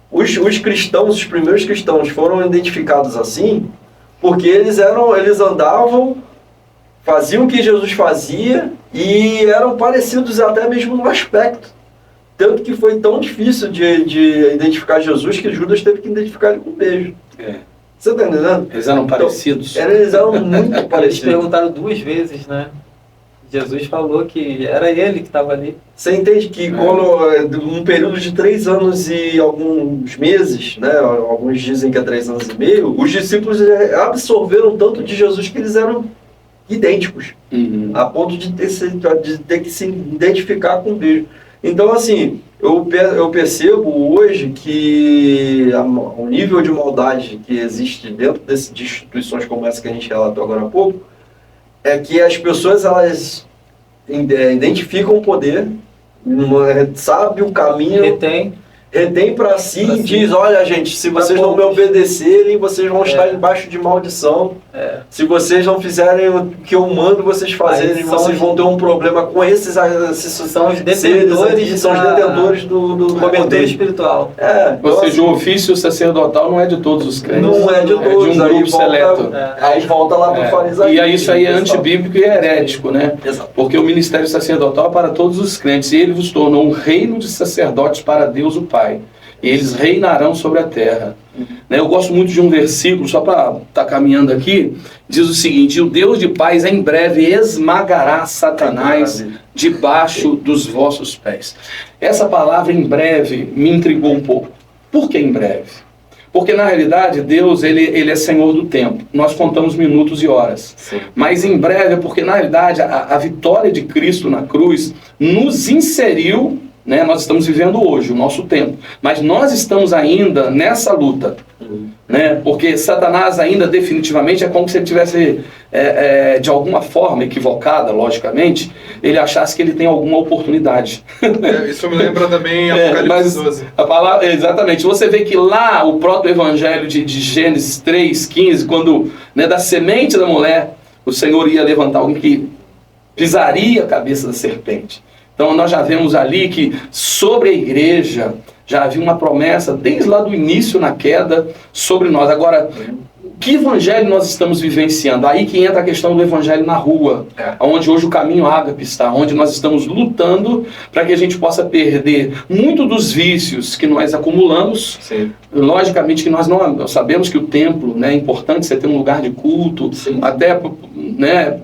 os cristãos, os primeiros cristãos foram identificados assim porque eles andavam, faziam o que Jesus fazia e eram parecidos até mesmo no aspecto. Tanto que foi tão difícil de identificar Jesus que Judas teve que identificar ele com um beijo. Você está entendendo? Eles eram parecidos. Eles eram muito Eles parecidos. perguntaram 2 vezes, né? Jesus falou que era ele que estava ali. Você entende que quando um período de 3 anos e alguns meses, né, alguns dizem que é 3 anos e meio, os discípulos absorveram tanto de Jesus que eles eram idênticos, a ponto de ter que se identificar com Deus. Então, assim, eu percebo hoje que o nível de maldade que existe dentro de instituições como essa que a gente relatou agora há pouco, é que as pessoas, elas identificam o poder, sabem o caminho, retém para si e diz: olha, gente, se vocês não me obedecerem, vocês vão estar embaixo de maldição. Se vocês não fizerem o que eu mando vocês fazerem, vocês vão ter um problema com esses são os detentores, são os detentores do poder espiritual. Ou seja, o ofício sacerdotal não é de todos os crentes. Não é de todos, é de um grupo seleto. Aí volta lá para o farisaísmo. E aí isso aí é antibíblico e herético, né? Exato. Porque o ministério sacerdotal é para todos os crentes, e ele vos tornou um reino de sacerdotes para Deus o Pai. E eles reinarão sobre a terra. Eu gosto muito de um versículo, só para estar caminhando aqui, diz o seguinte: o Deus de paz em breve esmagará Satanás debaixo dos vossos pés. Essa palavra em breve me intrigou um pouco. Por que em breve? Porque na realidade Deus ele é Senhor do tempo. Nós contamos minutos e horas. Sim. Mas em breve, porque na realidade a vitória de Cristo na cruz nos inseriu, né? Nós estamos vivendo hoje o nosso tempo. Mas nós estamos ainda nessa luta. Né? Porque Satanás ainda definitivamente é como se ele tivesse de alguma forma equivocada, logicamente, ele achasse que ele tem alguma oportunidade. Isso me lembra também Apocalipse 12. A palavra, exatamente. Você vê que lá o próprio evangelho de Gênesis 3:15, quando, né, da semente da mulher, o Senhor ia levantar alguém que pisaria a cabeça da serpente. Então nós já vemos ali que sobre a igreja já havia uma promessa desde lá do início na queda sobre nós. Agora, que evangelho nós estamos vivenciando? Aí que entra a questão do evangelho na rua, onde hoje o caminho ágape está, onde nós estamos lutando para que a gente possa perder muito dos vícios que nós acumulamos. Sim. Logicamente que nós não sabemos que o templo, né, é importante você ter um lugar de culto, sim, até, né,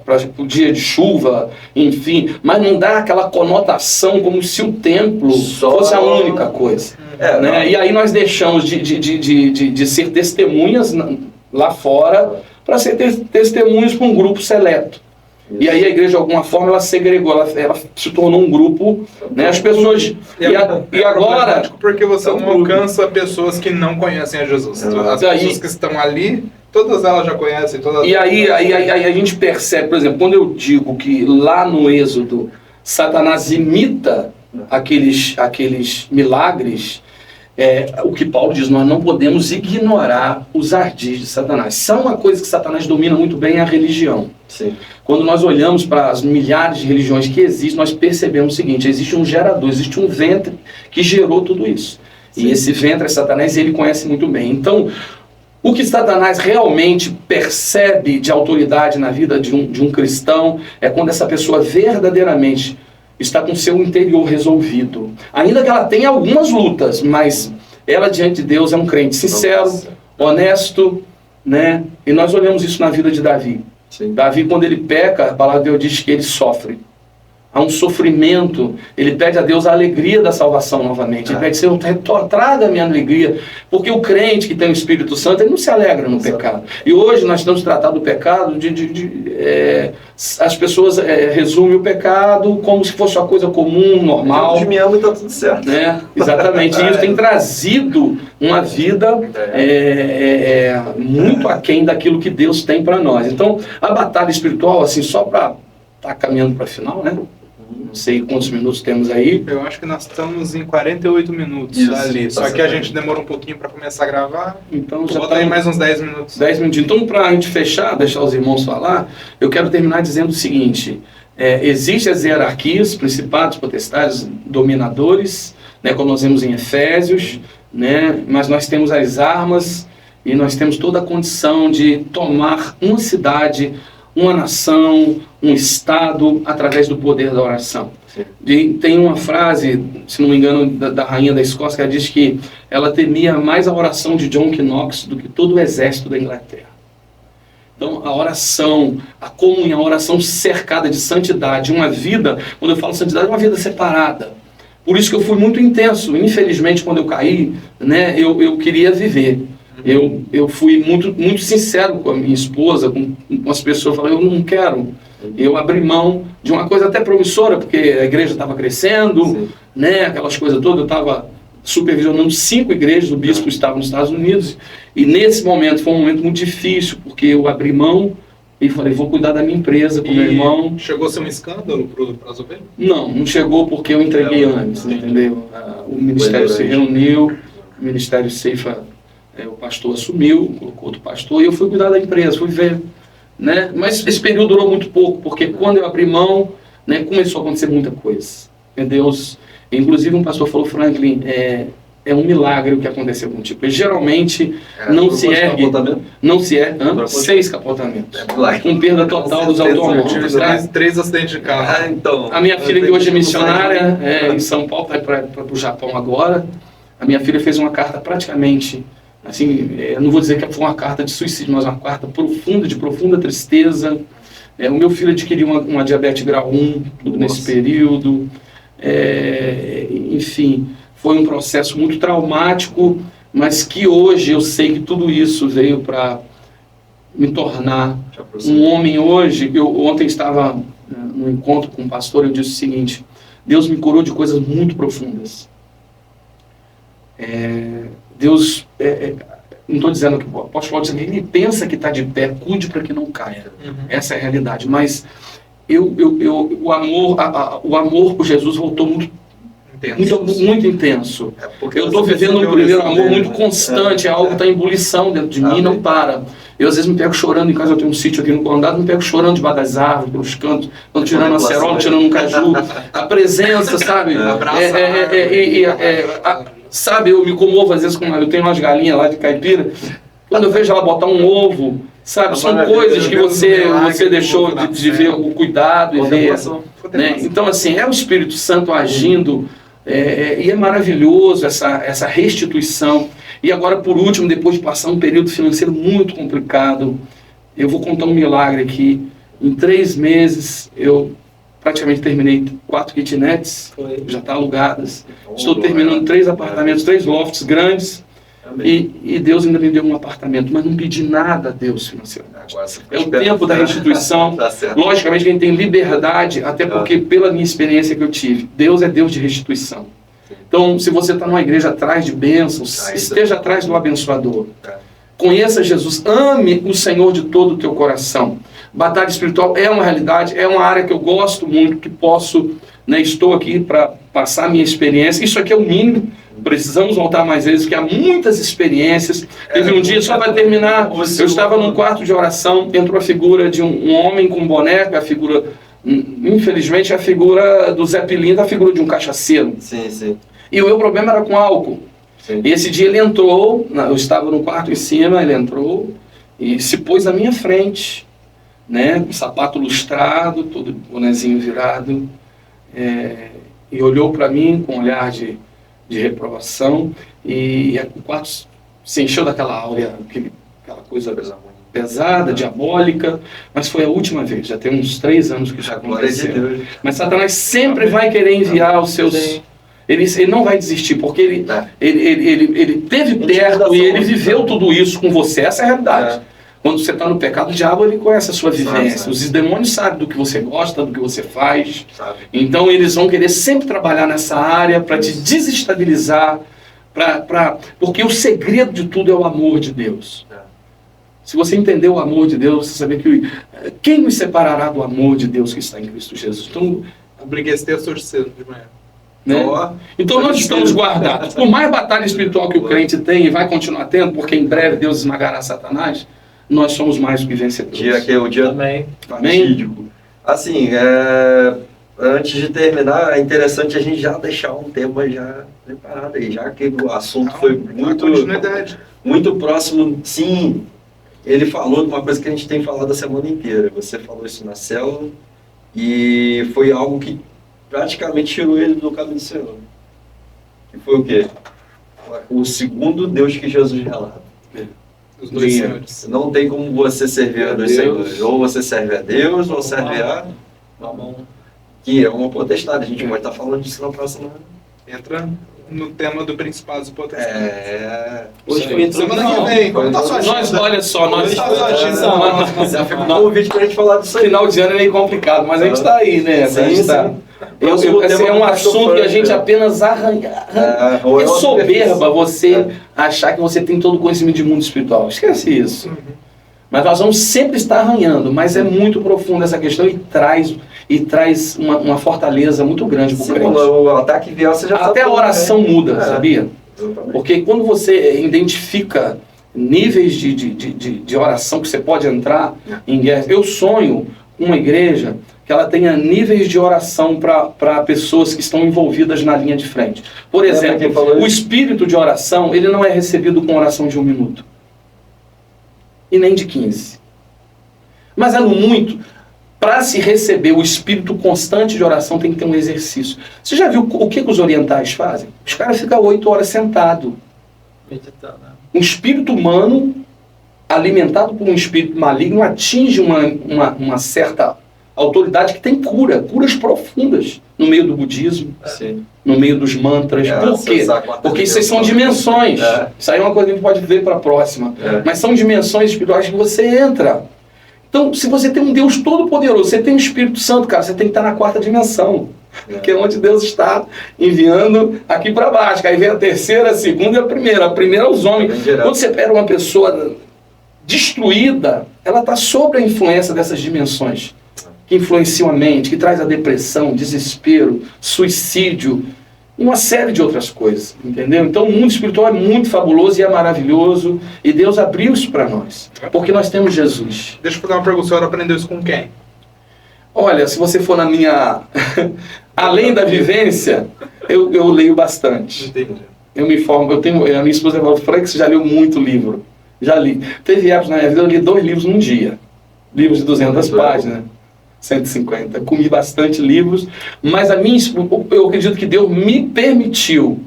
para o dia de chuva, enfim, mas não dá aquela conotação como se o templo fosse a única coisa. Né? E aí nós deixamos de ser testemunhas lá fora para ser testemunhas para um grupo seleto. Isso. E aí a igreja, de alguma forma, ela segregou, ela se tornou um grupo, né? As pessoas... E agora... Porque você não alcança pessoas que não conhecem a Jesus. As pessoas que estão ali, todas elas já conhecem. E aí a gente percebe, por exemplo, quando eu digo que lá no Êxodo, Satanás imita aqueles milagres... o que Paulo diz, nós não podemos ignorar os ardis de Satanás. São uma coisa que Satanás domina muito bem, é a religião. Sim. Quando nós olhamos para as milhares de religiões que existem, nós percebemos o seguinte: existe um gerador, existe um ventre que gerou tudo isso. Sim. E esse ventre é Satanás, e ele conhece muito bem. Então, o que Satanás realmente percebe de autoridade na vida de um cristão é quando essa pessoa verdadeiramente está com seu interior resolvido. Ainda que ela tenha algumas lutas, mas ela diante de Deus é um crente sincero, honesto, né? E nós olhamos isso na vida de Davi. Sim. Davi, quando ele peca, a palavra de Deus diz que ele sofre. Há um sofrimento, ele pede a Deus a alegria da salvação novamente. Ele pede, Senhor, traga a minha alegria. Porque o crente que tem o Espírito Santo, ele não se alegra no pecado. E hoje nós estamos tratando o pecado as pessoas resumem o pecado como se fosse uma coisa comum, normal. Deus me ama e está tudo certo. Né? Exatamente. E isso tem trazido uma vida muito aquém daquilo que Deus tem para nós. Então, a batalha espiritual, assim, só para estar caminhando para a final, né? Não sei quantos minutos temos aí. Eu acho que nós estamos em 48 minutos ali. Só que a gente demora um pouquinho para começar a gravar. Então já bota aí mais uns 10 minutos. 10 minutinhos. Então, para a gente fechar, deixar os irmãos falar, eu quero terminar dizendo o seguinte: existem as hierarquias, principados, potestades, dominadores, né, como nós vemos em Efésios, né, mas nós temos as armas e nós temos toda a condição de tomar uma cidade, uma nação, um estado, através do poder da oração. Tem uma frase, se não me engano, da rainha da Escócia, que ela diz que ela temia mais a oração de John Knox do que todo o exército da Inglaterra. Então, a oração, a comunhão, a oração cercada de santidade, uma vida, quando eu falo santidade, é uma vida separada. Por isso que eu fui muito intenso. Infelizmente, quando eu caí, né, eu queria viver. Eu fui muito sincero com a minha esposa, com as pessoas, falei, eu não quero. Eu abri mão de uma coisa até promissora, porque a igreja estava crescendo, né, aquelas coisas todas. Eu estava supervisionando 5 igrejas, o bispo estava nos Estados Unidos, e nesse momento foi um momento muito difícil, porque eu abri mão e falei, vou cuidar da minha empresa com meu irmão. Chegou a ser um escândalo para as ovelhas? Não chegou, porque eu entreguei antes, entendeu? O ministério se reuniu, o ministério Ceifa, o pastor assumiu, colocou outro pastor, e eu fui cuidar da empresa, fui ver, né? Mas esse período durou muito pouco, porque quando eu abri mão, né, começou a acontecer muita coisa. Deus, inclusive um pastor falou, Franklin, é um milagre o que aconteceu contigo. Porque geralmente não se ergue, 6 capotamentos, com perda total dos automóveis. 3 acidentes de carro. Então, a minha filha, que hoje é missionária em São Paulo, vai para o Japão agora, a minha filha fez uma carta praticamente, assim, eu não vou dizer que foi uma carta de suicídio, mas uma carta profunda, de profunda tristeza. O meu filho adquiriu uma diabetes grau 1 nesse período. Enfim, foi um processo muito traumático, mas que hoje eu sei que tudo isso veio para me tornar um homem hoje. Eu ontem estava num encontro com um pastor, eu disse o seguinte: Deus me curou de coisas muito profundas. Deus, não estou dizendo que o apóstolo Paulo diz que ele pensa que está de pé, cuide para que não caia. Essa é a realidade. Mas o amor por Jesus voltou muito intenso. Eu estou vivendo um primeiro amor muito constante, é algo que está em ebulição dentro de mim, não para. Eu às vezes me pego chorando em casa, eu tenho um sítio aqui no Condado, me pego chorando debaixo das árvores, pelos cantos, quando tirando a acerola, tirando um caju, a presença, sabe? Sabe, eu me comovo às vezes, eu tenho umas galinhas lá de caipira, quando eu vejo ela botar um ovo, sabe, são coisas que você deixou de ver o cuidado e ver, né? Então assim, é o Espírito Santo agindo, e é maravilhoso essa restituição. E agora, por último, depois de passar um período financeiro muito complicado, eu vou contar um milagre aqui. Em 3 meses, eu praticamente terminei 4 kitnets, já estão alugadas. Estou terminando 3 apartamentos, 3 lofts grandes. E Deus ainda me deu um apartamento, mas não pedi nada a Deus financeiramente. É o tempo da restituição. Logicamente, quem tem liberdade, até porque pela minha experiência que eu tive, Deus é Deus de restituição. Então, se você está numa igreja atrás de bênçãos, esteja atrás do abençoador. Conheça Jesus, ame o Senhor de todo o teu coração. Batalha espiritual é uma realidade, é uma área que eu gosto muito, que posso, né, estou aqui para passar a minha experiência. Isso aqui é o mínimo, precisamos voltar mais vezes, porque há muitas experiências. Teve um dia, só para terminar, eu estava num quarto de oração, entrou a figura de um homem com boneca, a figura, infelizmente, a figura do Zé Pilintra, a figura de um cachaceiro. Sim. E o meu problema era com álcool. Sim. E esse dia ele entrou, eu estava no quarto em cima, ele entrou e se pôs na minha frente, né, com sapato lustrado, todo bonezinho virado, e olhou para mim com um olhar de reprovação, e o quarto se encheu daquela áurea, aquela coisa pesada, diabólica, mas foi a última vez, já tem uns 3 anos que isso aconteceu. Mas Satanás sempre vai querer enviar os seus... Ele não vai desistir, porque ele teve perto e ele viveu tudo isso com você. Essa é a realidade. Quando você está no pecado, o diabo ele conhece a sua vivência. Os demônios sabem do que você gosta, do que você faz. Então eles vão querer sempre trabalhar nessa área para te desestabilizar. Porque o segredo de tudo é o amor de Deus. Se você entender o amor de Deus, você saber que quem nos separará do amor de Deus que está em Cristo Jesus? Então, eu briguei esse texto hoje cedo de manhã. Né? Então nós estamos guardados. Por mais batalha espiritual que o crente tem e vai continuar tendo, porque em breve Deus esmagará Satanás, nós somos mais do que vencedores. Que é o dia fatídico. Assim, antes de terminar, é interessante a gente já deixar um tema já preparado aí, já que o assunto foi muito próximo. Sim, ele falou de uma coisa que a gente tem falado a semana inteira. Você falou isso na célula e foi algo que praticamente tirou ele do caminho do Senhor. E foi o quê? O segundo Deus que Jesus relata. Os 2 senhores. Não tem como você servir a 2 senhores. Ou você serve a Deus, ou serve a Mamon. Que é uma potestade. A gente pode estar falando disso na próxima. Entra no tema do Principado e Potestades. Hoje foi semana que vem. Como tá sua agenda? Olha só, nós Já fica um convite pra gente falar disso aí. Final de ano é meio complicado, mas a gente está aí, né? Esse é um assunto que a gente apenas arranha. É soberba você achar que você tem todo o conhecimento de mundo espiritual. Esquece isso. Mas nós vamos sempre estar arranhando, mas é muito profunda essa questão e traz uma fortaleza muito grande para o crente. O ataque vier, você já até a oração muda, sabia? Exatamente. Porque quando você identifica níveis de oração que você pode entrar em guerra. Eu sonho uma igreja que ela tenha níveis de oração para pessoas que estão envolvidas na linha de frente. Por exemplo, o espírito de oração, ele não é recebido com oração de 1 minuto. E nem de 15. Mas é no muito, para se receber o espírito constante de oração, tem que ter um exercício. Você já viu o que os orientais fazem? Os caras ficam 8 horas sentados. Meditando. Um espírito humano alimentado por um espírito maligno atinge uma certa autoridade que tem curas profundas no meio do budismo, no meio dos mantras. Por quê? Porque isso são dimensões. Isso aí é uma coisa que a gente pode ver para a próxima. Mas são dimensões espirituais que você entra. Então, se você tem um Deus todo-poderoso, você tem o Espírito Santo, cara, você tem que estar na quarta dimensão. Que é onde Deus está enviando aqui para baixo. Aí vem a terceira, a segunda e a primeira. A primeira é os homens. Quando você pega uma pessoa destruída, ela está sob a influência dessas dimensões que influenciam a mente, que traz a depressão, desespero, suicídio e uma série de outras coisas, entendeu? Então o mundo espiritual é muito fabuloso e é maravilhoso, e Deus abriu isso para nós, porque nós temos Jesus. Deixa eu fazer uma pergunta, o senhor aprendeu isso com quem? Olha, se você for na minha... Além da vivência, eu leio bastante. Entendi. Eu me informo, a minha esposa falou, Frank, você já leu muito livro. Já li. Teve épocas na minha vida, eu li 2 livros num dia. Livros de 200 páginas, 150. Comi bastante livros, mas eu acredito que Deus me permitiu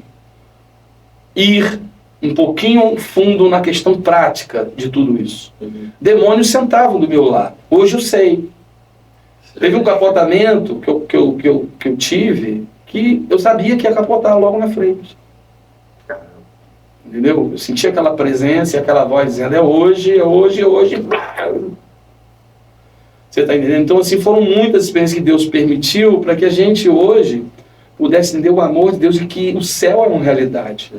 ir um pouquinho fundo na questão prática de tudo isso. Demônios sentavam do meu lado. Hoje eu sei. Teve um capotamento que eu tive, que eu sabia que ia capotar logo na frente. Entendeu? Eu senti aquela presença e aquela voz dizendo, é hoje, é hoje, é hoje. Você está entendendo? Então, assim, foram muitas experiências que Deus permitiu para que a gente hoje pudesse entender o amor de Deus e que o céu é uma realidade.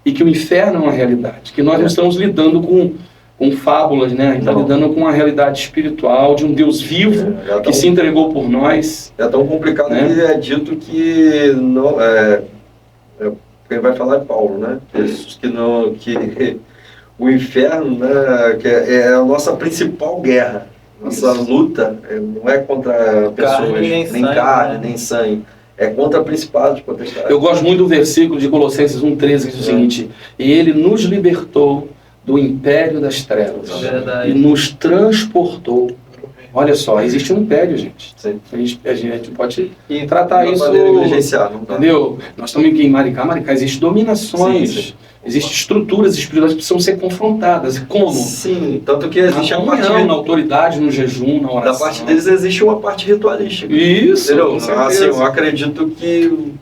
E que o inferno é uma realidade. Que nós não estamos lidando com fábulas, né? A gente está lidando com a realidade espiritual de um Deus vivo que se entregou por nós. É tão complicado, né? Que é dito que não quem vai falar é Paulo, né? Que o inferno, né? Que é a nossa principal guerra. Nossa luta não é contra pessoas, nem carne, nem sangue. É contra principados, potestades. Eu gosto muito do versículo de Colossenses 1,13, que diz o seguinte: e ele nos libertou do império das trevas e nos transportou. Olha só, existe um império, gente. A gente pode tratar isso, entendeu? Nós estamos aqui em Maricá, existem dominações, existem estruturas espirituais que precisam ser confrontadas. Como? Sim, tanto que existe a comunhão, na autoridade, no jejum, na oração. Da parte deles existe uma parte ritualística. Isso, entendeu? Assim, eu acredito que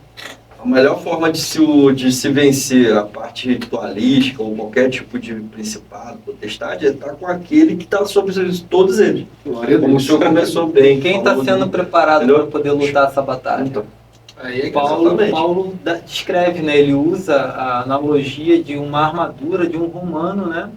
a melhor forma de se vencer a parte ritualística ou qualquer tipo de principado, potestade, é estar com aquele que está sobre todos eles. Como o senhor começou bem. Quem está sendo preparado para poder lutar essa batalha? Então, Paulo descreve, né? Ele usa a analogia de uma armadura de um romano, né?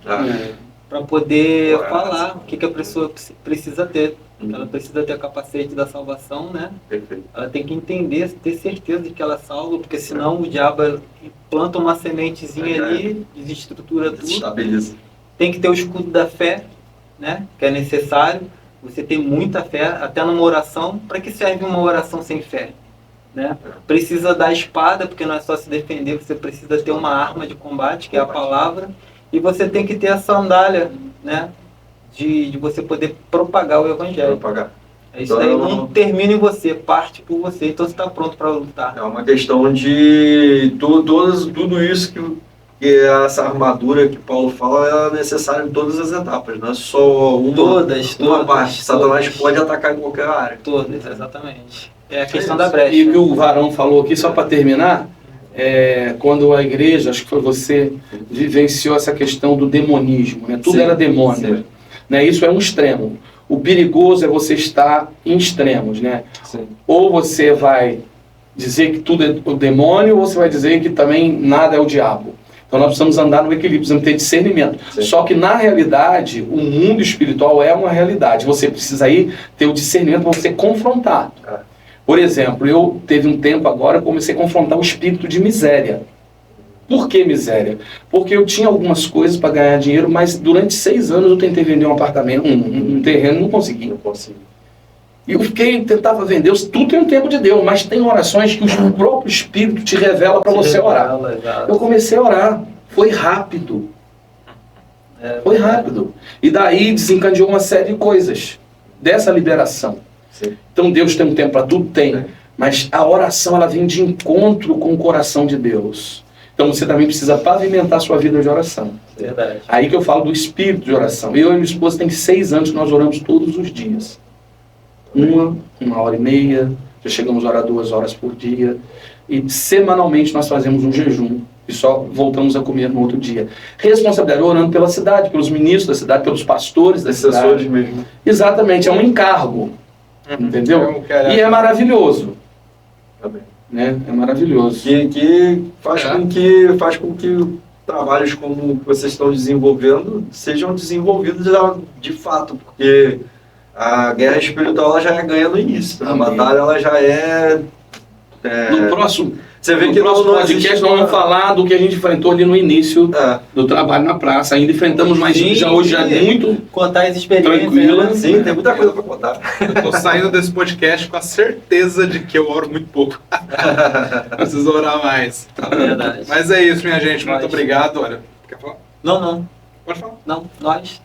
Para poder falar o que a pessoa precisa ter. Ela precisa ter o capacete da salvação, né? Perfeito. Ela tem que entender, ter certeza de que ela é salva, porque senão o diabo planta uma sementezinha ali, desestrutura tudo. Estabiliza. Tem que ter o escudo da fé, né? Que é necessário. Você ter muita fé, até numa oração. Para que serve uma oração sem fé? Né? Precisa da espada, porque não é só se defender, você precisa ter uma arma de combate, que é a palavra. E você tem que ter a sandália, né? De você poder propagar o evangelho. Isso daí não termina em você, parte por você, então você está pronto para lutar. É uma questão de tudo isso que essa armadura que Paulo fala é necessária em todas as etapas, não é só uma parte. Satanás pode atacar em qualquer área. Todas, exatamente. É a questão da brecha. E o que o Varão falou aqui, só para terminar, quando a igreja, acho que foi você, vivenciou essa questão do demonismo, né? Tudo era demônio. Sim. Né? Isso é um extremo. O perigoso é você estar em extremos, né? Sim. Ou você vai dizer que tudo é o demônio, ou você vai dizer que também nada é o diabo. Então nós precisamos andar no equilíbrio, precisamos ter discernimento. Sim. Só que na realidade, o mundo espiritual é uma realidade. Você precisa aí ter o discernimento para você confrontar. Por exemplo, eu teve um tempo agora, eu comecei a confrontar o espírito de miséria. Por que miséria? Porque eu tinha algumas coisas para ganhar dinheiro, mas durante 6 anos eu tentei vender um apartamento, um terreno, não consegui. E eu tentava vender, tudo tem um tempo de Deus, mas tem orações que o próprio Espírito te revela para você orar. Eu comecei a orar, foi rápido. Foi rápido. E daí desencadeou uma série de coisas dessa liberação. Sim. Então Deus tem um tempo para tudo? Tem. Mas a oração, ela vem de encontro com o coração de Deus. Então você também precisa pavimentar a sua vida de oração. Verdade. Aí que eu falo do espírito de oração. Eu e minha esposa tem 6 anos que nós oramos todos os dias. uma hora e meia, já chegamos a orar 2 horas por dia. E semanalmente nós fazemos um jejum e só voltamos a comer no outro dia. Responsabilidade, orando pela cidade, pelos ministros da cidade, pelos pastores da cidade. Mesmo. Exatamente, é um encargo, entendeu? E é maravilhoso. Né? É maravilhoso. Que faz com que trabalhos como que vocês estão desenvolvendo sejam desenvolvidos de fato, porque a guerra espiritual ela já é ganha no início. A batalha ela já é... No próximo, você vê no que próximo podcast nós vamos falar do que a gente enfrentou ali no início do trabalho na praça. Ainda enfrentamos, mas hoje já é muito contar as experiências. Tranquila. Né? Sim, tem muita coisa para contar. Eu tô saindo desse podcast com a certeza de que eu oro muito pouco. Preciso orar mais. É verdade. Mas é isso, minha gente. Muito obrigado. Olha, quer falar? Não. Pode falar. Não, nós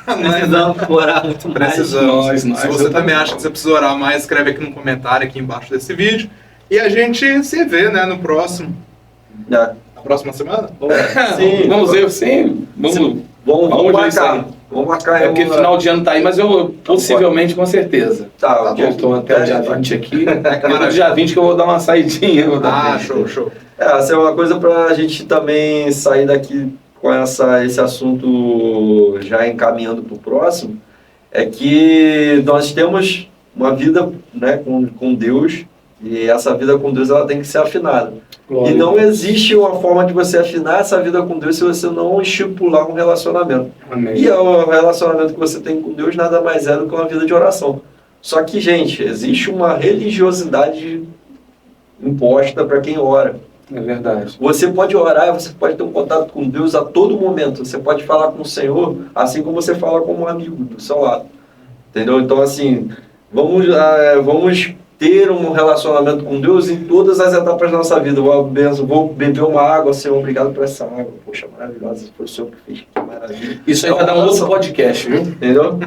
precisamos orar muito mais. Precisamos. Nós, Se você também acha que você precisa orar mais, escreve aqui no comentário aqui embaixo desse vídeo. E a gente se vê, né, no próximo. Na próxima semana? Sim. Vamos ver, sim. Vamos marcar. Vamos marcar. É porque final de ano tá aí, mas eu possivelmente, com certeza. Tá, Eu estou até o dia 20 aqui. No dia 20 que eu vou dar uma saidinha. Show. Essa é uma coisa pra gente também sair daqui com esse assunto já encaminhando pro próximo. É que nós temos uma vida, né, com Deus. E essa vida com Deus ela tem que ser afinada. Glória. E não existe uma forma de você afinar essa vida com Deus se você não estipular um relacionamento. Amém. E o relacionamento que você tem com Deus nada mais é do que uma vida de oração. Só que, gente, existe uma religiosidade imposta para quem ora. É verdade. Você pode orar, você pode ter um contato com Deus a todo momento. Você pode falar com o Senhor, assim como você fala com um amigo do seu lado. Entendeu? Então, assim, vamos ter um relacionamento com Deus em todas as etapas da nossa vida. Vou beber uma água, Senhor, obrigado por essa água. Poxa, maravilhosa, foi o Senhor que fez, que maravilha. Isso aí vai dar um outro podcast, viu? Entendeu?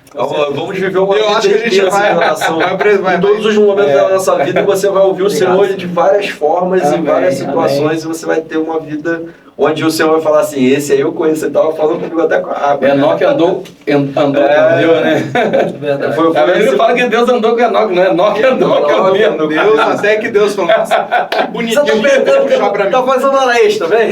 Então, vamos viver uma vida acho que a gente vai em todos os momentos da nossa vida você vai ouvir o Senhor de várias formas, em várias situações, e você vai ter uma vida onde o Senhor vai falar assim, esse aí eu conheço, você estava falando comigo até com a água. Enoque andou com Deus, né? Verdade. Ele fala que Deus andou com Enoque, não é? Enoque andou com Deus. Deus, até que Deus falou, nossa, que bonitinho, puxar pra mim. Tá fazendo hora extra, vem?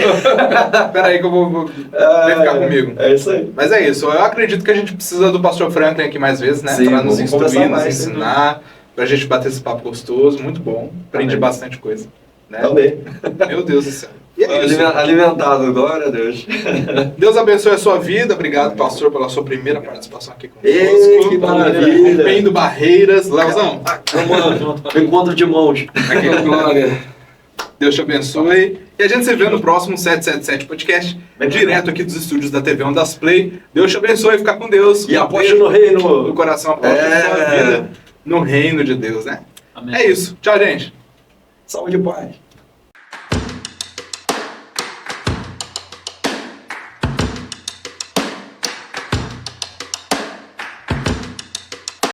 Pera aí que eu vou ficar comigo. É isso aí. Mas é isso, eu acredito que a gente precisa do Pastor Franklin aqui mais vezes, né? Sim, Pra nos vamos instruir, conversar nos mais, ensinar, pra gente bater esse papo gostoso, muito bom. Aprendi bastante coisa. Né? Também. Meu Deus do céu. E é isso. Alimentado, glória a Deus. Deus abençoe a sua vida. Obrigado, pastor, pela sua primeira participação aqui conosco. Ei, que maravilha. Rompendo barreiras. Leozão, Encontro de mãos. aqui, glória. Deus te abençoe. E a gente se vê no próximo 777 Podcast, direto aqui dos estúdios da TV Ondas Play. Deus te abençoe, fica com Deus. E aposte no reino. No coração, aposte na sua vida. No reino de Deus, né? Amém. É isso. Tchau, gente. Saúde e paz.